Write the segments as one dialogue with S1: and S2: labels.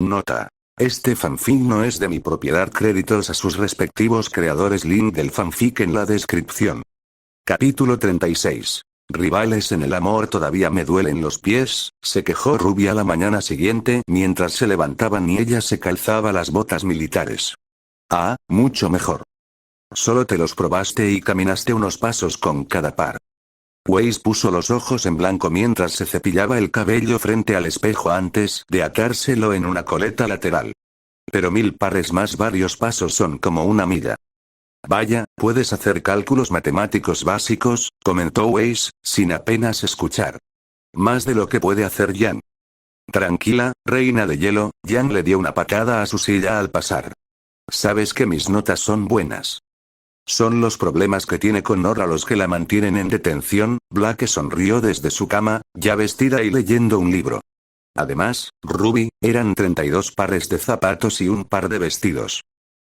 S1: Nota. Este fanfic no es de mi propiedad. Créditos a sus respectivos creadores. Link del fanfic en la descripción. Capítulo 36. Rivales en el amor. Todavía me duelen los pies, se quejó Ruby a la mañana siguiente mientras se levantaban y ella se calzaba las botas militares. Ah, mucho mejor. Solo te los probaste y caminaste unos pasos con cada par. Weiss puso los ojos en blanco mientras se cepillaba el cabello frente al espejo antes de atárselo en una coleta lateral. Pero 1000 pares más varios pasos son como una milla. Vaya, puedes hacer cálculos matemáticos básicos, comentó Weiss, sin apenas escuchar. Más de lo que puede hacer Jan. Tranquila, reina de hielo, Jan le dio una patada a su silla al pasar. Sabes que mis notas son buenas. Son los problemas que tiene con Nora los que la mantienen en detención. Blake sonrió desde su cama, ya vestida y leyendo un libro. Además, Ruby, eran 32 pares de zapatos y un par de vestidos.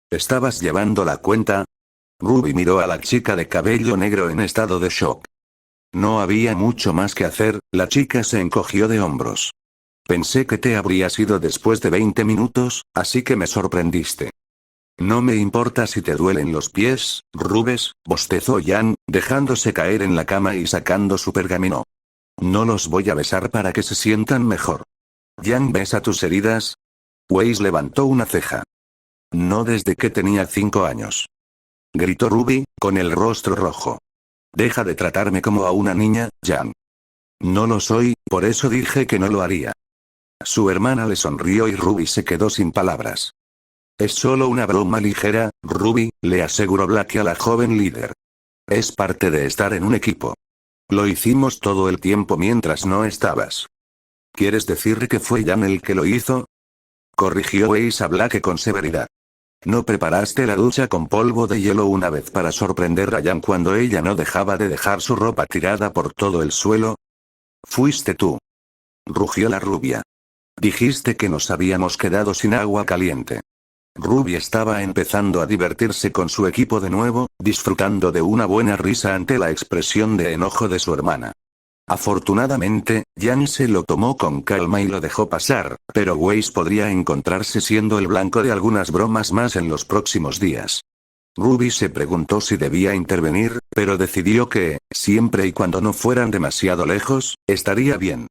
S1: ¿Estabas llevando la cuenta? Ruby miró a la chica de cabello negro en estado de shock. No había mucho más que hacer, la chica se encogió de hombros. Pensé que te habrías ido después de 20 minutos, así que me sorprendiste. No me importa si te duelen los pies, Rubes, bostezó Jan, dejándose caer en la cama y sacando su pergamino. No los voy a besar para que se sientan mejor. Jan besa tus heridas. Weiss levantó una ceja. No desde que tenía 5 años. Gritó Ruby, con el rostro rojo. Deja de tratarme como a una niña, Jan. No lo soy, por eso dije que no lo haría. Su hermana le sonrió y Ruby se quedó sin palabras. Es solo una broma ligera, Ruby, le aseguró Blake a la joven líder. Es parte de estar en un equipo. Lo hicimos todo el tiempo mientras no estabas. ¿Quieres decir que fue Jan el que lo hizo? Corrigió Weiss a Blake con severidad. ¿No preparaste la ducha con polvo de hielo una vez para sorprender a Jan cuando ella no dejaba de dejar su ropa tirada por todo el suelo? Fuiste tú. Rugió la rubia. Dijiste que nos habíamos quedado sin agua caliente. Ruby estaba empezando a divertirse con su equipo de nuevo, disfrutando de una buena risa ante la expresión de enojo de su hermana. Afortunadamente, Jan se lo tomó con calma y lo dejó pasar, pero Weiss podría encontrarse siendo el blanco de algunas bromas más en los próximos días. Ruby se preguntó si debía intervenir, pero decidió que, siempre y cuando no fueran demasiado lejos, estaría bien.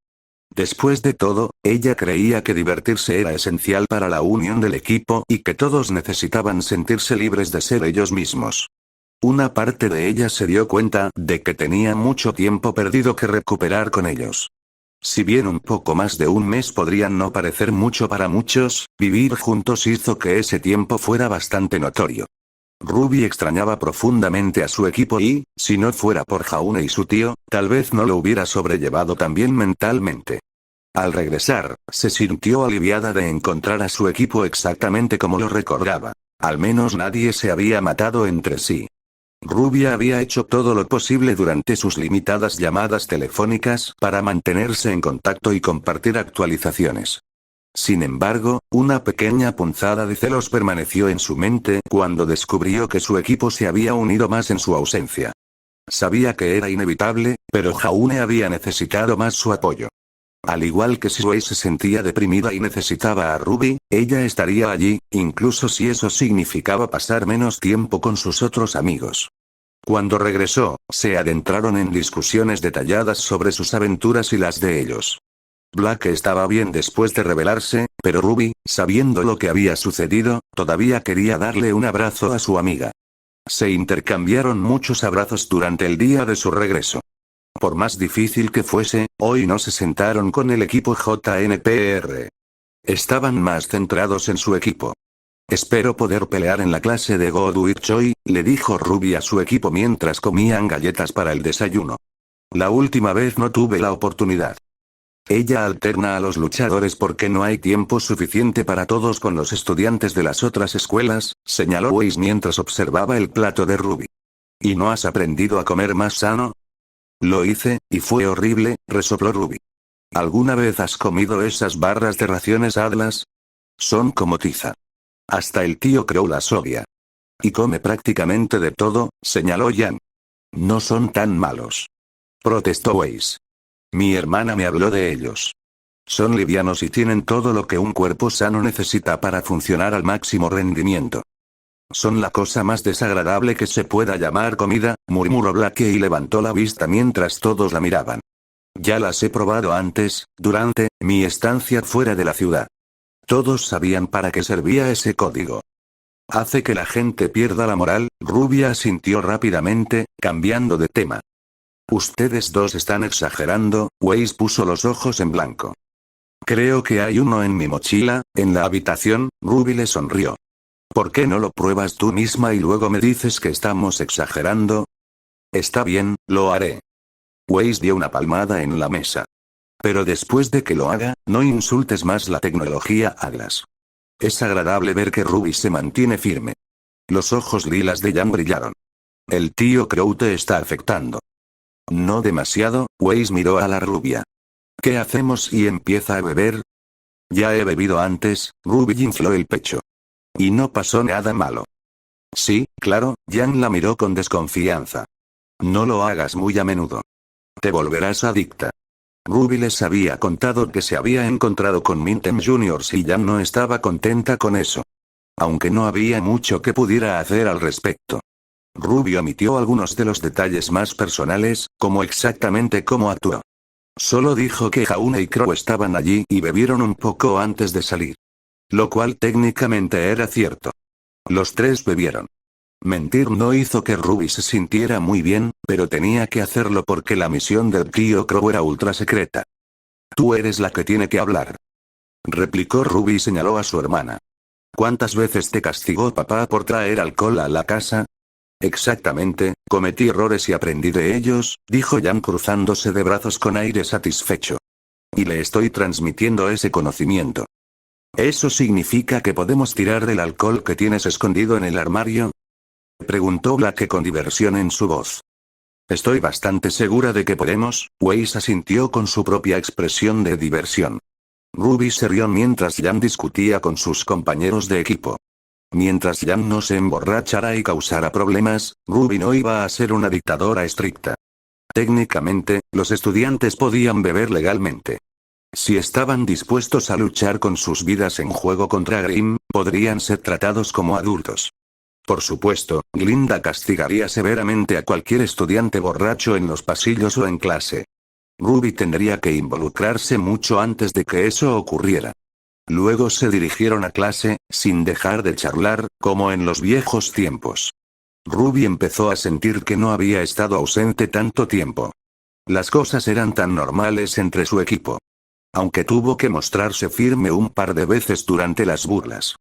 S1: Después de todo, ella creía que divertirse era esencial para la unión del equipo y que todos necesitaban sentirse libres de ser ellos mismos. Una parte de ella se dio cuenta de que tenía mucho tiempo perdido que recuperar con ellos. Si bien un poco más de un mes podrían no parecer mucho para muchos, vivir juntos hizo que ese tiempo fuera bastante notorio. Ruby extrañaba profundamente a su equipo y, si no fuera por Jaune y su tío, tal vez no lo hubiera sobrellevado tan bien mentalmente. Al regresar, se sintió aliviada de encontrar a su equipo exactamente como lo recordaba. Al menos nadie se había matado entre sí. Ruby había hecho todo lo posible durante sus limitadas llamadas telefónicas para mantenerse en contacto y compartir actualizaciones. Sin embargo, una pequeña punzada de celos permaneció en su mente cuando descubrió que su equipo se había unido más en su ausencia. Sabía que era inevitable, pero Jaune había necesitado más su apoyo. Al igual que si Weiss se sentía deprimida y necesitaba a Ruby, ella estaría allí, incluso si eso significaba pasar menos tiempo con sus otros amigos. Cuando regresó, se adentraron en discusiones detalladas sobre sus aventuras y las de ellos. Blake estaba bien después de rebelarse, pero Ruby, sabiendo lo que había sucedido, todavía quería darle un abrazo a su amiga. Se intercambiaron muchos abrazos durante el día de su regreso. Por más difícil que fuese, hoy no se sentaron con el equipo JNPR. Estaban más centrados en su equipo. Espero poder pelear en la clase de Go Do It Choi, le dijo Ruby a su equipo mientras comían galletas para el desayuno. La última vez no tuve la oportunidad. Ella alterna a los luchadores porque no hay tiempo suficiente para todos con los estudiantes de las otras escuelas, señaló Weiss mientras observaba el plato de Ruby. ¿Y no has aprendido a comer más sano? Lo hice, y fue horrible, resopló Ruby. ¿Alguna vez has comido esas barras de raciones Atlas? Son como tiza. Hasta el tío Crow las odia. Y come prácticamente de todo, señaló Jan. No son tan malos. Protestó Weiss. Mi hermana me habló de ellos. Son livianos y tienen todo lo que un cuerpo sano necesita para funcionar al máximo rendimiento. Son la cosa más desagradable que se pueda llamar comida, murmuró Blake y levantó la vista mientras todos la miraban. Ya las he probado antes, durante mi estancia fuera de la ciudad. Todos sabían para qué servía ese código. Hace que la gente pierda la moral, Rubia asintió rápidamente, cambiando de tema. Ustedes dos están exagerando, Weiss puso los ojos en blanco. Creo que hay uno en mi mochila, en la habitación, Ruby le sonrió. ¿Por qué no lo pruebas tú misma y luego me dices que estamos exagerando? Está bien, lo haré. Weiss dio una palmada en la mesa. Pero después de que lo haga, no insultes más la tecnología Atlas. Es agradable ver que Ruby se mantiene firme. Los ojos lilas de Jan brillaron. El tío Crow te está afectando. No demasiado, Weiss miró a la rubia. ¿Qué hacemos y empieza a beber? Ya he bebido antes, Ruby infló el pecho. Y no pasó nada malo. Sí, claro, Jan la miró con desconfianza. No lo hagas muy a menudo. Te volverás adicta. Ruby les había contado que se había encontrado con Mintem Jr. y Jan no estaba contenta con eso. Aunque no había mucho que pudiera hacer al respecto. Ruby omitió algunos de los detalles más personales, como exactamente cómo actuó. Solo dijo que Jaune y Crow estaban allí y bebieron un poco antes de salir. Lo cual técnicamente era cierto. Los tres bebieron. Mentir no hizo que Ruby se sintiera muy bien, pero tenía que hacerlo porque la misión del tío Crow era ultra secreta. Tú eres la que tiene que hablar. Replicó Ruby y señaló a su hermana. ¿Cuántas veces te castigó papá por traer alcohol a la casa? Exactamente, cometí errores y aprendí de ellos, dijo Jan cruzándose de brazos con aire satisfecho. Y le estoy transmitiendo ese conocimiento. ¿Eso significa que podemos tirar del alcohol que tienes escondido en el armario? Preguntó Blake con diversión en su voz. Estoy bastante segura de que podemos, Weiss asintió con su propia expresión de diversión. Ruby se rió mientras Jan discutía con sus compañeros de equipo. Mientras Jan no se emborrachara y causara problemas, Ruby no iba a ser una dictadora estricta. Técnicamente, los estudiantes podían beber legalmente. Si estaban dispuestos a luchar con sus vidas en juego contra Grimm, podrían ser tratados como adultos. Por supuesto, Glinda castigaría severamente a cualquier estudiante borracho en los pasillos o en clase. Ruby tendría que involucrarse mucho antes de que eso ocurriera. Luego se dirigieron a clase, sin dejar de charlar, como en los viejos tiempos. Ruby empezó a sentir que no había estado ausente tanto tiempo. Las cosas eran tan normales entre su equipo. Aunque tuvo que mostrarse firme un par de veces durante las burlas.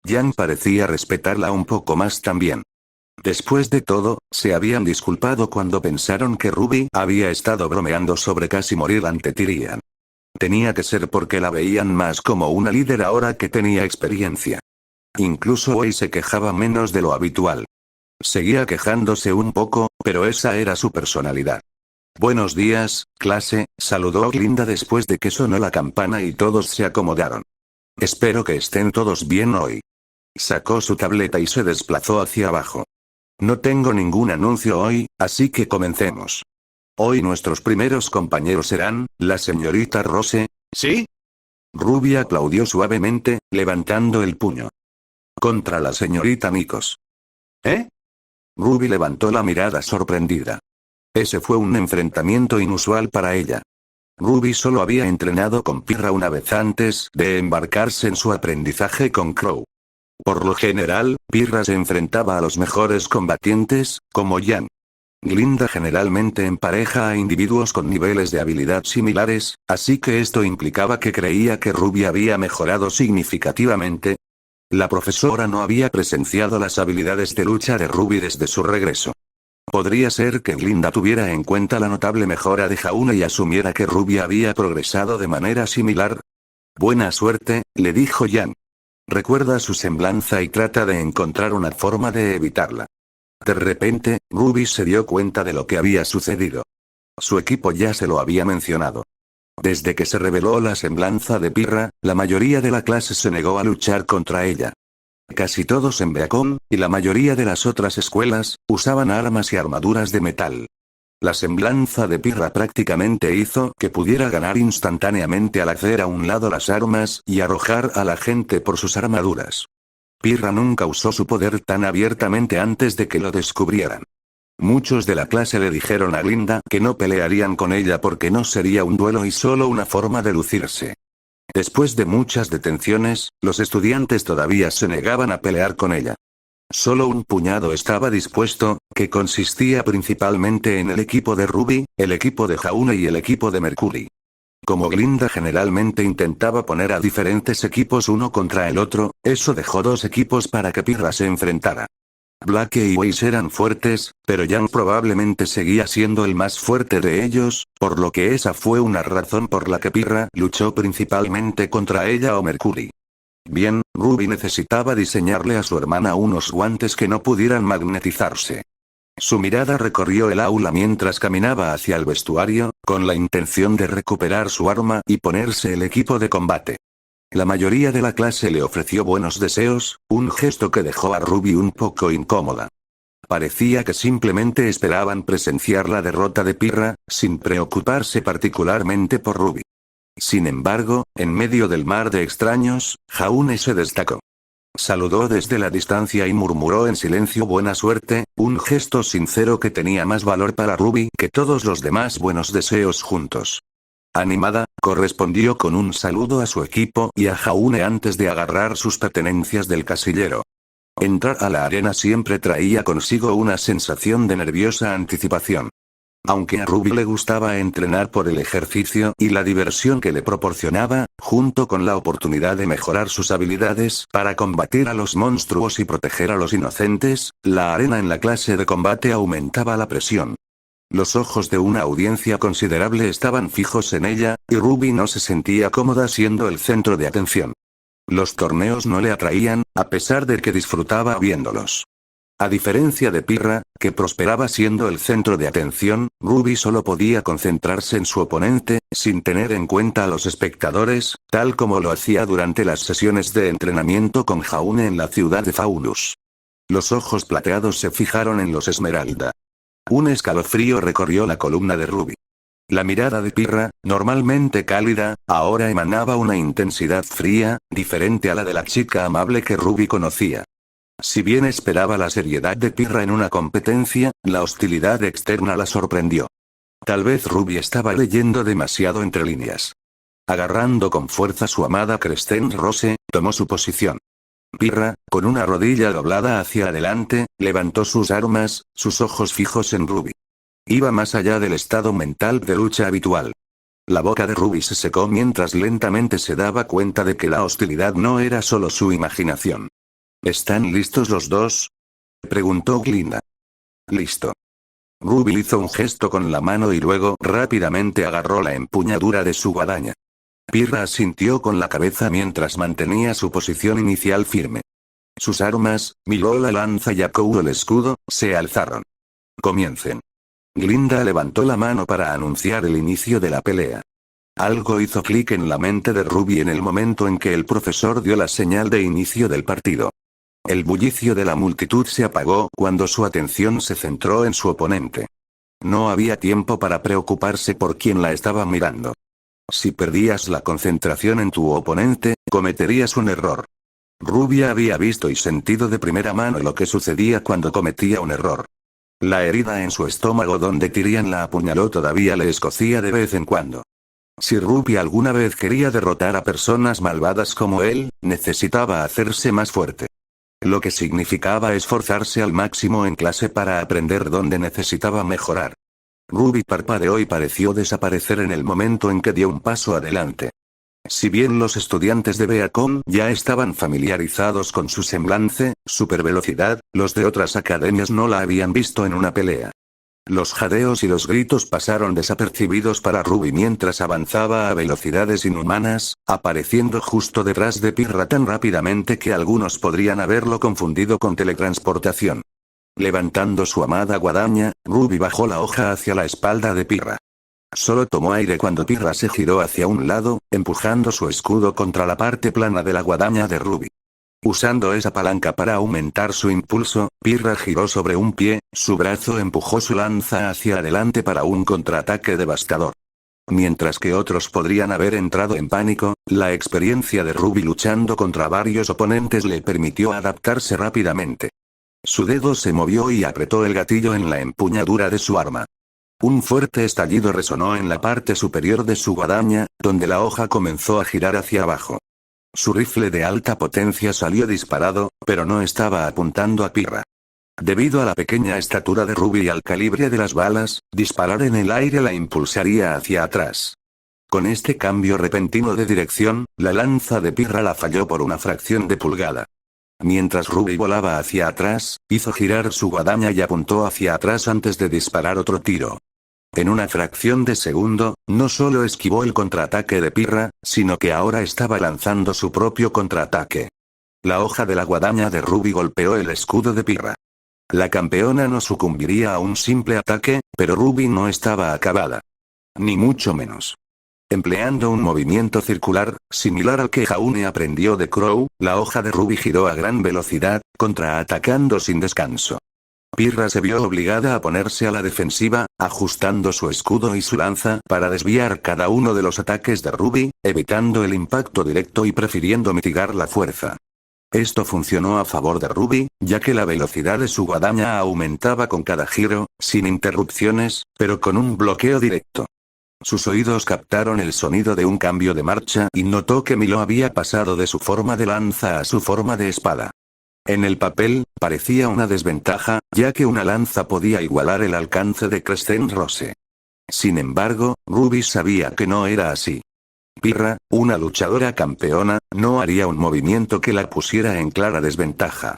S1: Jan parecía respetarla un poco más también. Después de todo, se habían disculpado cuando pensaron que Ruby había estado bromeando sobre casi morir ante Tyrian. Tenía que ser porque la veían más como una líder ahora que tenía experiencia. Incluso hoy se quejaba menos de lo habitual. Seguía quejándose un poco, pero esa era su personalidad. Buenos días, clase, saludó Glinda después de que sonó la campana y todos se acomodaron. Espero que estén todos bien hoy. Sacó su tableta y se desplazó hacia abajo. No tengo ningún anuncio hoy, así que comencemos. Hoy nuestros primeros compañeros serán, la señorita Rose. ¿Sí? Ruby aplaudió suavemente, levantando el puño. Contra la señorita Nikos. ¿Eh? Ruby levantó la mirada sorprendida. Ese fue un enfrentamiento inusual para ella. Ruby solo había entrenado con Pirra una vez antes de embarcarse en su aprendizaje con Crow. Por lo general, Pirra se enfrentaba a los mejores combatientes, como Jan. Glinda generalmente empareja a individuos con niveles de habilidad similares, así que esto implicaba que creía que Ruby había mejorado significativamente. La profesora no había presenciado las habilidades de lucha de Ruby desde su regreso. Podría ser que Glinda tuviera en cuenta la notable mejora de Jaune y asumiera que Ruby había progresado de manera similar. Buena suerte, le dijo Jan. Recuerda su semblanza y trata de encontrar una forma de evitarla. De repente, Ruby se dio cuenta de lo que había sucedido. Su equipo ya se lo había mencionado. Desde que se reveló la semblanza de Pirra, la mayoría de la clase se negó a luchar contra ella. Casi todos en Beacon, y la mayoría de las otras escuelas, usaban armas y armaduras de metal. La semblanza de Pirra prácticamente hizo que pudiera ganar instantáneamente al hacer a un lado las armas y arrojar a la gente por sus armaduras. Pirra nunca usó su poder tan abiertamente antes de que lo descubrieran. Muchos de la clase le dijeron a Glinda que no pelearían con ella porque no sería un duelo y solo una forma de lucirse. Después de muchas detenciones, los estudiantes todavía se negaban a pelear con ella. Solo un puñado estaba dispuesto, que consistía principalmente en el equipo de Ruby, el equipo de Jaune y el equipo de Mercury. Como Glinda generalmente intentaba poner a diferentes equipos uno contra el otro, eso dejó dos equipos para que Pirra se enfrentara. Blake y Weiss eran fuertes, pero Yang probablemente seguía siendo el más fuerte de ellos, por lo que esa fue una razón por la que Pirra luchó principalmente contra ella o Mercury. Bien, Ruby necesitaba diseñarle a su hermana unos guantes que no pudieran magnetizarse. Su mirada recorrió el aula mientras caminaba hacia el vestuario, con la intención de recuperar su arma y ponerse el equipo de combate. La mayoría de la clase le ofreció buenos deseos, un gesto que dejó a Ruby un poco incómoda. Parecía que simplemente esperaban presenciar la derrota de Pirra, sin preocuparse particularmente por Ruby. Sin embargo, en medio del mar de extraños, Jaune se destacó. Saludó desde la distancia y murmuró en silencio buena suerte, un gesto sincero que tenía más valor para Ruby que todos los demás buenos deseos juntos. Animada, correspondió con un saludo a su equipo y a Jaune antes de agarrar sus pertenencias del casillero. Entrar a la arena siempre traía consigo una sensación de nerviosa anticipación. Aunque a Ruby le gustaba entrenar por el ejercicio y la diversión que le proporcionaba, junto con la oportunidad de mejorar sus habilidades para combatir a los monstruos y proteger a los inocentes, la arena en la clase de combate aumentaba la presión. Los ojos de una audiencia considerable estaban fijos en ella, y Ruby no se sentía cómoda siendo el centro de atención. Los torneos no le atraían, a pesar de que disfrutaba viéndolos. A diferencia de Pirra, que prosperaba siendo el centro de atención, Ruby solo podía concentrarse en su oponente, sin tener en cuenta a los espectadores, tal como lo hacía durante las sesiones de entrenamiento con Jaune en la ciudad de Faunus. Los ojos plateados se fijaron en los Esmeralda. Un escalofrío recorrió la columna de Ruby. La mirada de Pirra, normalmente cálida, ahora emanaba una intensidad fría, diferente a la de la chica amable que Ruby conocía. Si bien esperaba la seriedad de Pirra en una competencia, la hostilidad externa la sorprendió. Tal vez Ruby estaba leyendo demasiado entre líneas. Agarrando con fuerza su amada Crestén Rose, tomó su posición. Pirra, con una rodilla doblada hacia adelante, levantó sus armas, sus ojos fijos en Ruby. Iba más allá del estado mental de lucha habitual. La boca de Ruby se secó mientras lentamente se daba cuenta de que la hostilidad no era solo su imaginación. ¿Están listos los dos?, preguntó Glinda. Listo. Ruby hizo un gesto con la mano y luego rápidamente agarró la empuñadura de su guadaña. Pirra asintió con la cabeza mientras mantenía su posición inicial firme. Sus armas, Milo la lanza y Akou el escudo, se alzaron. Comiencen. Glinda levantó la mano para anunciar el inicio de la pelea. Algo hizo clic en la mente de Ruby en el momento en que el profesor dio la señal de inicio del partido. El bullicio de la multitud se apagó cuando su atención se centró en su oponente. No había tiempo para preocuparse por quién la estaba mirando. Si perdías la concentración en tu oponente, cometerías un error. Ruby había visto y sentido de primera mano lo que sucedía cuando cometía un error. La herida en su estómago donde Tyrian la apuñaló todavía le escocía de vez en cuando. Si Ruby alguna vez quería derrotar a personas malvadas como él, necesitaba hacerse más fuerte. Lo que significaba esforzarse al máximo en clase para aprender dónde necesitaba mejorar. Ruby parpadeó y pareció desaparecer en el momento en que dio un paso adelante. Si bien los estudiantes de Beacon ya estaban familiarizados con su semblante, supervelocidad, los de otras academias no la habían visto en una pelea. Los jadeos y los gritos pasaron desapercibidos para Ruby mientras avanzaba a velocidades inhumanas, apareciendo justo detrás de Pirra tan rápidamente que algunos podrían haberlo confundido con teletransportación. Levantando su amada guadaña, Ruby bajó la hoja hacia la espalda de Pirra. Solo tomó aire cuando Pirra se giró hacia un lado, empujando su escudo contra la parte plana de la guadaña de Ruby. Usando esa palanca para aumentar su impulso, Pirra giró sobre un pie, su brazo empujó su lanza hacia adelante para un contraataque devastador. Mientras que otros podrían haber entrado en pánico, la experiencia de Ruby luchando contra varios oponentes le permitió adaptarse rápidamente. Su dedo se movió y apretó el gatillo en la empuñadura de su arma. Un fuerte estallido resonó en la parte superior de su guadaña, donde la hoja comenzó a girar hacia abajo. Su rifle de alta potencia salió disparado, pero no estaba apuntando a Pirra. Debido a la pequeña estatura de Ruby y al calibre de las balas, disparar en el aire la impulsaría hacia atrás. Con este cambio repentino de dirección, la lanza de Pirra la falló por una fracción de pulgada. Mientras Ruby volaba hacia atrás, hizo girar su guadaña y apuntó hacia atrás antes de disparar otro tiro. En una fracción de segundo, no solo esquivó el contraataque de Pirra, sino que ahora estaba lanzando su propio contraataque. La hoja de la guadaña de Ruby golpeó el escudo de Pirra. La campeona no sucumbiría a un simple ataque, pero Ruby no estaba acabada. Ni mucho menos. Empleando un movimiento circular, similar al que Jaune aprendió de Crow, la hoja de Ruby giró a gran velocidad, contraatacando sin descanso. Pirra se vio obligada a ponerse a la defensiva, ajustando su escudo y su lanza para desviar cada uno de los ataques de Ruby, evitando el impacto directo y prefiriendo mitigar la fuerza. Esto funcionó a favor de Ruby, ya que la velocidad de su guadaña aumentaba con cada giro, sin interrupciones, pero con un bloqueo directo. Sus oídos captaron el sonido de un cambio de marcha y notó que Milo había pasado de su forma de lanza a su forma de espada. En el papel, parecía una desventaja, ya que una lanza podía igualar el alcance de Crescent Rose. Sin embargo, Ruby sabía que no era así. Pirra, una luchadora campeona, no haría un movimiento que la pusiera en clara desventaja.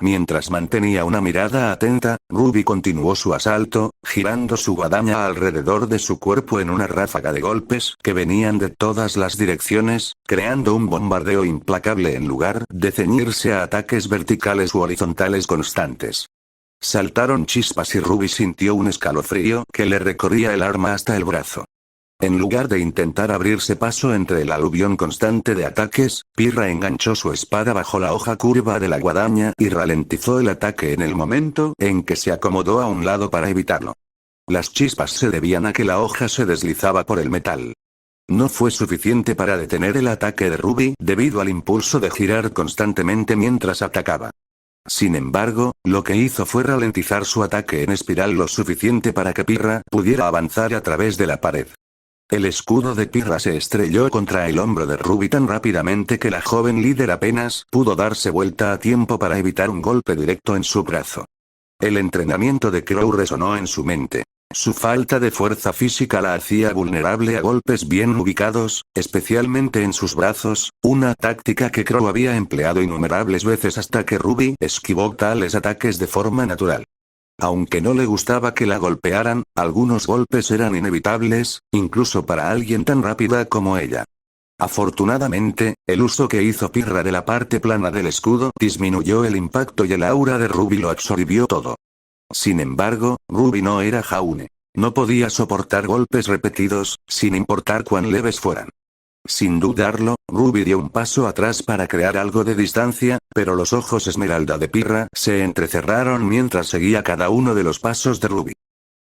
S1: Mientras mantenía una mirada atenta, Ruby continuó su asalto, girando su guadaña alrededor de su cuerpo en una ráfaga de golpes que venían de todas las direcciones, creando un bombardeo implacable en lugar de ceñirse a ataques verticales u horizontales constantes. Saltaron chispas y Ruby sintió un escalofrío que le recorría el arma hasta el brazo. En lugar de intentar abrirse paso entre el aluvión constante de ataques, Pirra enganchó su espada bajo la hoja curva de la guadaña y ralentizó el ataque en el momento en que se acomodó a un lado para evitarlo. Las chispas se debían a que la hoja se deslizaba por el metal. No fue suficiente para detener el ataque de Ruby debido al impulso de girar constantemente mientras atacaba. Sin embargo, lo que hizo fue ralentizar su ataque en espiral lo suficiente para que Pirra pudiera avanzar a través de la pared. El escudo de Pirra se estrelló contra el hombro de Ruby tan rápidamente que la joven líder apenas pudo darse vuelta a tiempo para evitar un golpe directo en su brazo. El entrenamiento de Crow resonó en su mente. Su falta de fuerza física la hacía vulnerable a golpes bien ubicados, especialmente en sus brazos, una táctica que Crow había empleado innumerables veces hasta que Ruby esquivó tales ataques de forma natural. Aunque no le gustaba que la golpearan, algunos golpes eran inevitables, incluso para alguien tan rápida como ella. Afortunadamente, el uso que hizo Pirra de la parte plana del escudo disminuyó el impacto y el aura de Ruby lo absorbió todo. Sin embargo, Ruby no era Jaune. No podía soportar golpes repetidos, sin importar cuán leves fueran. Sin dudarlo, Ruby dio un paso atrás para crear algo de distancia, pero los ojos esmeralda de Pirra se entrecerraron mientras seguía cada uno de los pasos de Ruby.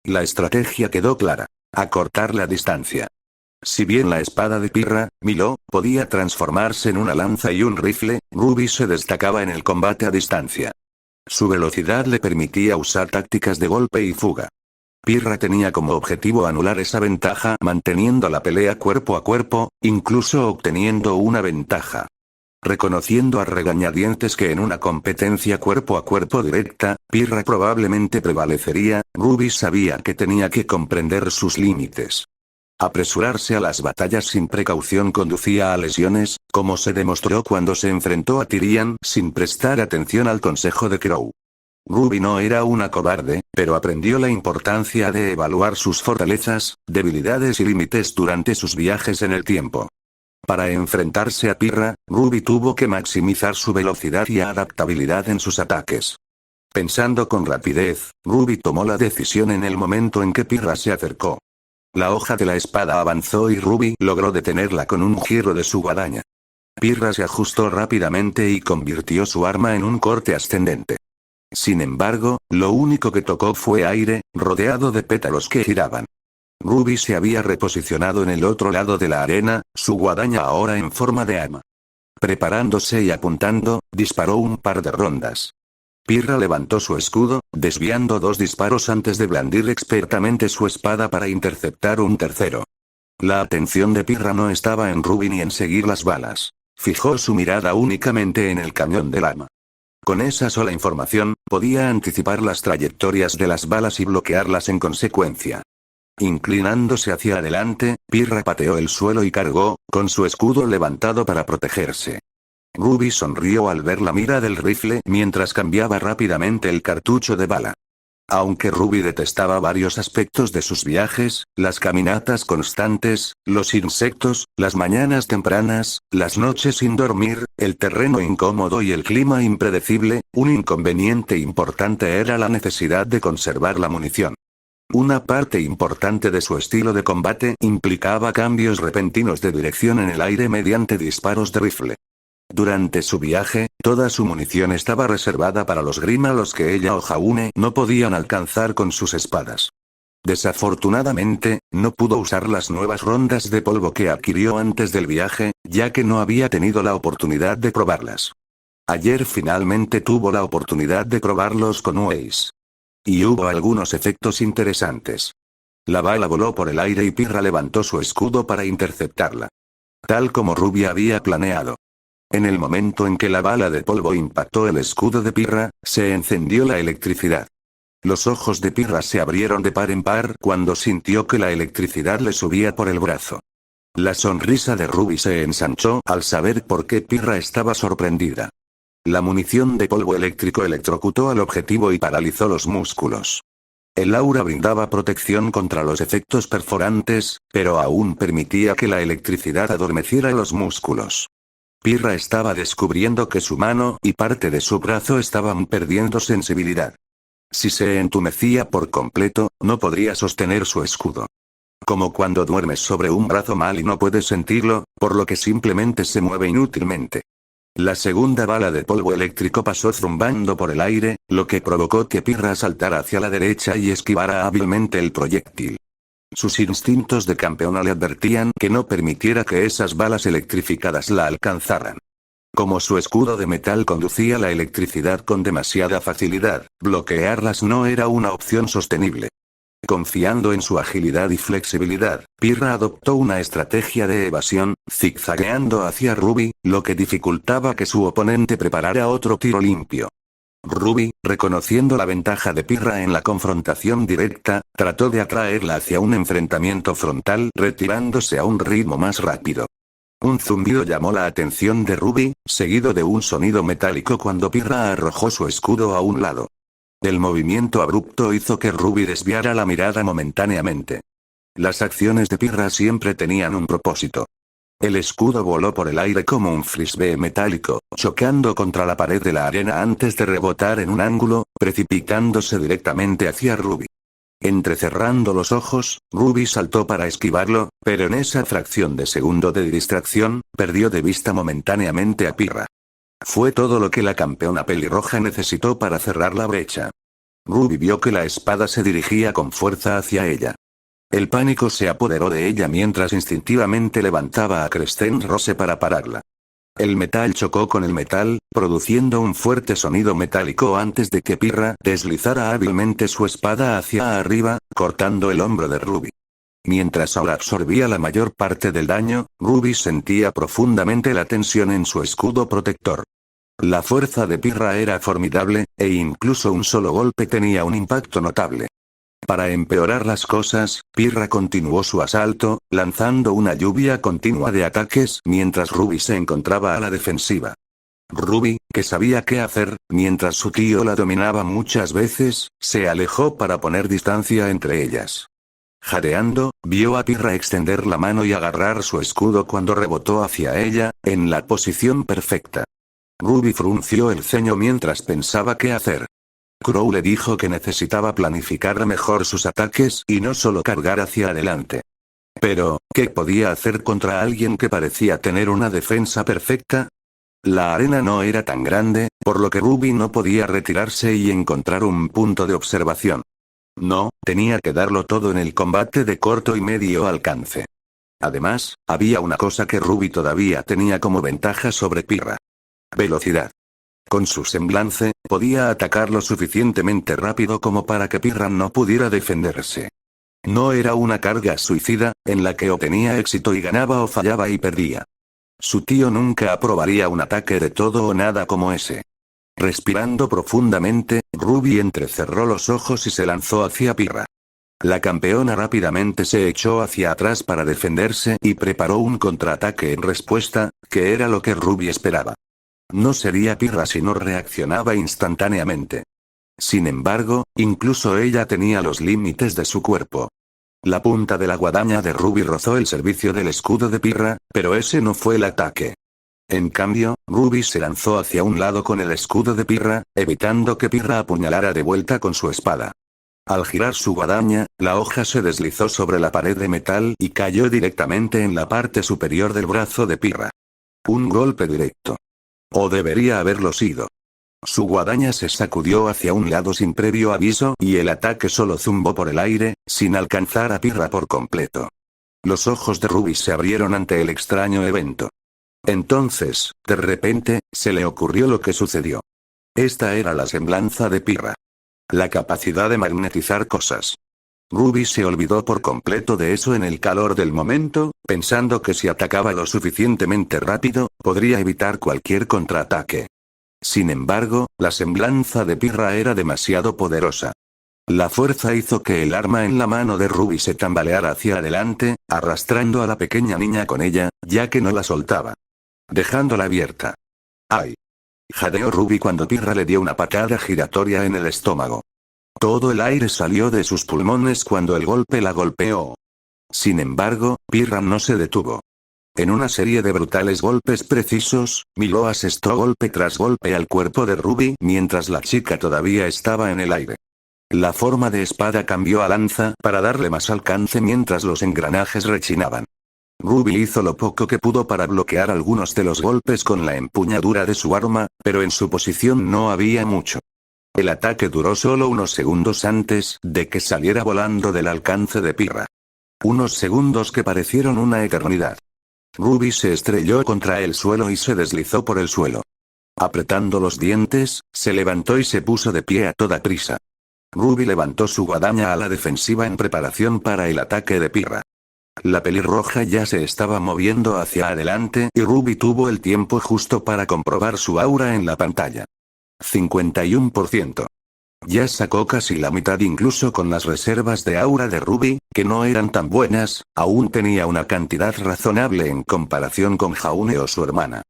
S1: La estrategia quedó clara: acortar la distancia. Si bien la espada de Pirra, Milo, podía transformarse en una lanza y un rifle, Ruby se destacaba en el combate a distancia. Su velocidad le permitía usar tácticas de golpe y fuga. Pirra tenía como objetivo anular esa ventaja manteniendo la pelea cuerpo a cuerpo, incluso obteniendo una ventaja. Reconociendo a regañadientes que en una competencia cuerpo a cuerpo directa, Pirra probablemente prevalecería, Ruby sabía que tenía que comprender sus límites. Apresurarse a las batallas sin precaución conducía a lesiones, como se demostró cuando se enfrentó a Tyrian sin prestar atención al consejo de Crow. Ruby no era una cobarde, pero aprendió la importancia de evaluar sus fortalezas, debilidades y límites durante sus viajes en el tiempo. Para enfrentarse a Pirra, Ruby tuvo que maximizar su velocidad y adaptabilidad en sus ataques. Pensando con rapidez, Ruby tomó la decisión en el momento en que Pirra se acercó. La hoja de la espada avanzó y Ruby logró detenerla con un giro de su guadaña. Pirra se ajustó rápidamente y convirtió su arma en un corte ascendente. Sin embargo, lo único que tocó fue aire, rodeado de pétalos que giraban. Ruby se había reposicionado en el otro lado de la arena, su guadaña ahora en forma de arma. Preparándose y apuntando, disparó un par de rondas. Pirra levantó su escudo, desviando 2 disparos antes de blandir expertamente su espada para interceptar un tercero. La atención de Pirra no estaba en Ruby ni en seguir las balas. Fijó su mirada únicamente en el cañón del arma. Con esa sola información, podía anticipar las trayectorias de las balas y bloquearlas en consecuencia. Inclinándose hacia adelante, Pirra pateó el suelo y cargó, con su escudo levantado para protegerse. Ruby sonrió al ver la mira del rifle mientras cambiaba rápidamente el cartucho de bala. Aunque Ruby detestaba varios aspectos de sus viajes, las caminatas constantes, los insectos, las mañanas tempranas, las noches sin dormir, el terreno incómodo y el clima impredecible, un inconveniente importante era la necesidad de conservar la munición. Una parte importante de su estilo de combate implicaba cambios repentinos de dirección en el aire mediante disparos de rifle. Durante su viaje, toda su munición estaba reservada para los Grima, los que ella o Jaune no podían alcanzar con sus espadas. Desafortunadamente, no pudo usar las nuevas rondas de polvo que adquirió antes del viaje, ya que no había tenido la oportunidad de probarlas. Ayer finalmente tuvo la oportunidad de probarlos con Waze. Y hubo algunos efectos interesantes. La bala voló por el aire y Pirra levantó su escudo para interceptarla. Tal como Ruby había planeado. En el momento en que la bala de polvo impactó el escudo de Pirra, se encendió la electricidad. Los ojos de Pirra se abrieron de par en par cuando sintió que la electricidad le subía por el brazo. La sonrisa de Ruby se ensanchó al saber por qué Pirra estaba sorprendida. La munición de polvo eléctrico electrocutó al objetivo y paralizó los músculos. El aura brindaba protección contra los efectos perforantes, pero aún permitía que la electricidad adormeciera los músculos. Pirra estaba descubriendo que su mano y parte de su brazo estaban perdiendo sensibilidad. Si se entumecía por completo, no podría sostener su escudo. Como cuando duermes sobre un brazo mal y no puedes sentirlo, por lo que simplemente se mueve inútilmente. La segunda bala de polvo eléctrico pasó zumbando por el aire, lo que provocó que Pirra saltara hacia la derecha y esquivara hábilmente el proyectil. Sus instintos de campeona le advertían que no permitiera que esas balas electrificadas la alcanzaran. Como su escudo de metal conducía la electricidad con demasiada facilidad, bloquearlas no era una opción sostenible. Confiando en su agilidad y flexibilidad, Pirra adoptó una estrategia de evasión, zigzagueando hacia Ruby, lo que dificultaba que su oponente preparara otro tiro limpio. Ruby, reconociendo la ventaja de Pirra en la confrontación directa, trató de atraerla hacia un enfrentamiento frontal, retirándose a un ritmo más rápido. Un zumbido llamó la atención de Ruby, seguido de un sonido metálico cuando Pirra arrojó su escudo a un lado. El movimiento abrupto hizo que Ruby desviara la mirada momentáneamente. Las acciones de Pirra siempre tenían un propósito. El escudo voló por el aire como un frisbee metálico, chocando contra la pared de la arena antes de rebotar en un ángulo, precipitándose directamente hacia Ruby. Entrecerrando los ojos, Ruby saltó para esquivarlo, pero en esa fracción de segundo de distracción, perdió de vista momentáneamente a Pirra. Fue todo lo que la campeona pelirroja necesitó para cerrar la brecha. Ruby vio que la espada se dirigía con fuerza hacia ella. El pánico se apoderó de ella mientras instintivamente levantaba a Crescent Rose para pararla. El metal chocó con el metal, produciendo un fuerte sonido metálico antes de que Pirra deslizara hábilmente su espada hacia arriba, cortando el hombro de Ruby. Mientras ahora absorbía la mayor parte del daño, Ruby sentía profundamente la tensión en su escudo protector. La fuerza de Pirra era formidable, e incluso un solo golpe tenía un impacto notable. Para empeorar las cosas, Pirra continuó su asalto, lanzando una lluvia continua de ataques mientras Ruby se encontraba a la defensiva. Ruby, que sabía qué hacer, mientras su tío la dominaba muchas veces, se alejó para poner distancia entre ellas. Jadeando, vio a Pirra extender la mano y agarrar su escudo cuando rebotó hacia ella, en la posición perfecta. Ruby frunció el ceño mientras pensaba qué hacer. Crow le dijo que necesitaba planificar mejor sus ataques y no solo cargar hacia adelante. Pero, ¿qué podía hacer contra alguien que parecía tener una defensa perfecta? La arena no era tan grande, por lo que Ruby no podía retirarse y encontrar un punto de observación. No, tenía que darlo todo en el combate de corto y medio alcance. Además, había una cosa que Ruby todavía tenía como ventaja sobre Pirra. Velocidad. Con su semblante, podía atacar lo suficientemente rápido como para que Pirra no pudiera defenderse. No era una carga suicida, en la que obtenía éxito y ganaba o fallaba y perdía. Su tío nunca aprobaría un ataque de todo o nada como ese. Respirando profundamente, Ruby entrecerró los ojos y se lanzó hacia Pirra. La campeona rápidamente se echó hacia atrás para defenderse y preparó un contraataque en respuesta, que era lo que Ruby esperaba. No sería Pirra si no reaccionaba instantáneamente. Sin embargo, incluso ella tenía los límites de su cuerpo. La punta de la guadaña de Ruby rozó el servicio del escudo de Pirra, pero ese no fue el ataque. En cambio, Ruby se lanzó hacia un lado con el escudo de Pirra, evitando que Pirra apuñalara de vuelta con su espada. Al girar su guadaña, la hoja se deslizó sobre la pared de metal y cayó directamente en la parte superior del brazo de Pirra. Un golpe directo. O debería haberlo sido. Su guadaña se sacudió hacia un lado sin previo aviso y el ataque solo zumbó por el aire, sin alcanzar a Pirra por completo. Los ojos de Ruby se abrieron ante el extraño evento. Entonces, de repente, se le ocurrió lo que sucedió. Esta era la semblanza de Pirra. La capacidad de magnetizar cosas. Ruby se olvidó por completo de eso en el calor del momento, pensando que si atacaba lo suficientemente rápido, podría evitar cualquier contraataque. Sin embargo, la semblanza de Pirra era demasiado poderosa. La fuerza hizo que el arma en la mano de Ruby se tambaleara hacia adelante, arrastrando a la pequeña niña con ella, ya que no la soltaba. Dejándola abierta. ¡Ay! Jadeó Ruby cuando Pirra le dio una patada giratoria en el estómago. Todo el aire salió de sus pulmones cuando el golpe la golpeó. Sin embargo, Pirra no se detuvo. En una serie de brutales golpes precisos, Milo asestó golpe tras golpe al cuerpo de Ruby mientras la chica todavía estaba en el aire. La forma de espada cambió a lanza para darle más alcance mientras los engranajes rechinaban. Ruby hizo lo poco que pudo para bloquear algunos de los golpes con la empuñadura de su arma, pero en su posición no había mucho. El ataque duró solo unos segundos antes de que saliera volando del alcance de Pirra. Unos segundos que parecieron una eternidad. Ruby se estrelló contra el suelo y se deslizó por el suelo. Apretando los dientes, se levantó y se puso de pie a toda prisa. Ruby levantó su guadaña a la defensiva en preparación para el ataque de Pirra. La pelirroja ya se estaba moviendo hacia adelante y Ruby tuvo el tiempo justo para comprobar su aura en la pantalla. 51%. Ya sacó casi la mitad incluso con las reservas de aura de Ruby, que no eran tan buenas, aún tenía una cantidad razonable en comparación con Jaune o su hermana.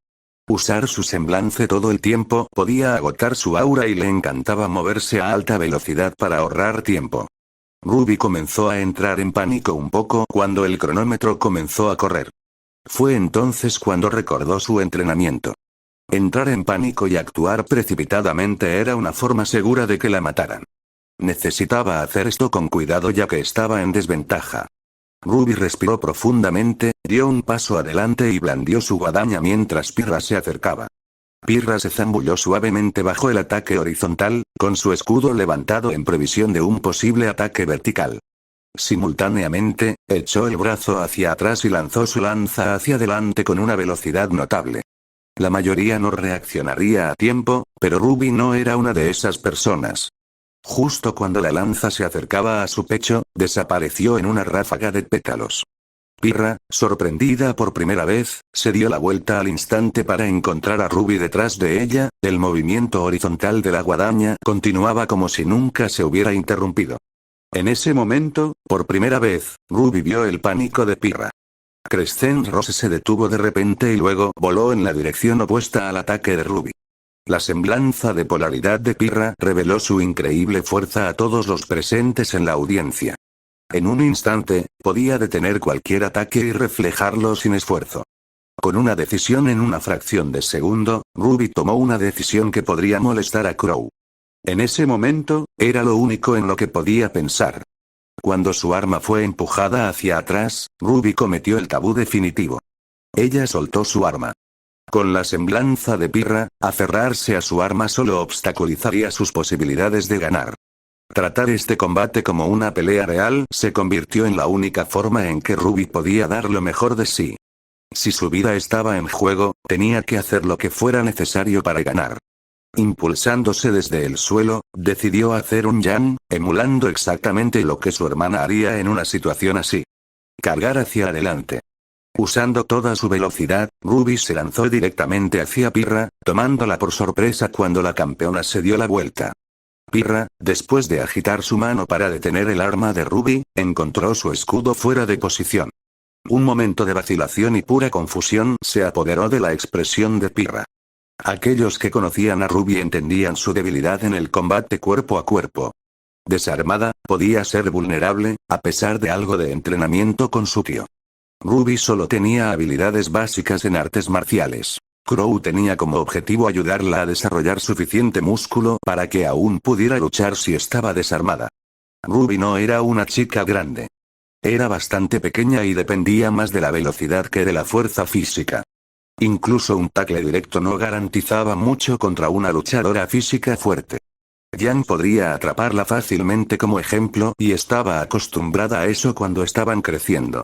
S1: Usar su semblante todo el tiempo podía agotar su aura y le encantaba moverse a alta velocidad para ahorrar tiempo. Ruby comenzó a entrar en pánico un poco cuando el cronómetro comenzó a correr. Fue entonces cuando recordó su entrenamiento. Entrar en pánico y actuar precipitadamente era una forma segura de que la mataran. Necesitaba hacer esto con cuidado ya que estaba en desventaja. Ruby respiró profundamente, dio un paso adelante y blandió su guadaña mientras Pirra se acercaba. Pirra se zambulló suavemente bajo el ataque horizontal, con su escudo levantado en previsión de un posible ataque vertical. Simultáneamente, echó el brazo hacia atrás y lanzó su lanza hacia adelante con una velocidad notable. La mayoría no reaccionaría a tiempo, pero Ruby no era una de esas personas. Justo cuando la lanza se acercaba a su pecho, desapareció en una ráfaga de pétalos. Pirra, sorprendida por primera vez, se dio la vuelta al instante para encontrar a Ruby detrás de ella, el movimiento horizontal de la guadaña continuaba como si nunca se hubiera interrumpido. En ese momento, por primera vez, Ruby vio el pánico de Pirra. Crescent Rose se detuvo de repente y luego voló en la dirección opuesta al ataque de Ruby. La semblanza de polaridad de Pirra reveló su increíble fuerza a todos los presentes en la audiencia. En un instante, podía detener cualquier ataque y reflejarlo sin esfuerzo. Con una decisión en una fracción de segundo, Ruby tomó una decisión que podría molestar a Crow. En ese momento, era lo único en lo que podía pensar. Cuando su arma fue empujada hacia atrás, Ruby cometió el tabú definitivo. Ella soltó su arma. Con la semblanza de Pirra, aferrarse a su arma solo obstaculizaría sus posibilidades de ganar. Tratar este combate como una pelea real se convirtió en la única forma en que Ruby podía dar lo mejor de sí. Si su vida estaba en juego, tenía que hacer lo que fuera necesario para ganar. Impulsándose desde el suelo, decidió hacer un jump, emulando exactamente lo que su hermana haría en una situación así. Cargar hacia adelante. Usando toda su velocidad, Ruby se lanzó directamente hacia Pirra, tomándola por sorpresa cuando la campeona se dio la vuelta. Pirra, después de agitar su mano para detener el arma de Ruby, encontró su escudo fuera de posición. Un momento de vacilación y pura confusión se apoderó de la expresión de Pirra. Aquellos que conocían a Ruby entendían su debilidad en el combate cuerpo a cuerpo. Desarmada, podía ser vulnerable, a pesar de algo de entrenamiento con su tío. Ruby solo tenía habilidades básicas en artes marciales. Crow tenía como objetivo ayudarla a desarrollar suficiente músculo para que aún pudiera luchar si estaba desarmada. Ruby no era una chica grande. Era bastante pequeña y dependía más de la velocidad que de la fuerza física. Incluso un tackle directo no garantizaba mucho contra una luchadora física fuerte. Yang podría atraparla fácilmente como ejemplo y estaba acostumbrada a eso cuando estaban creciendo.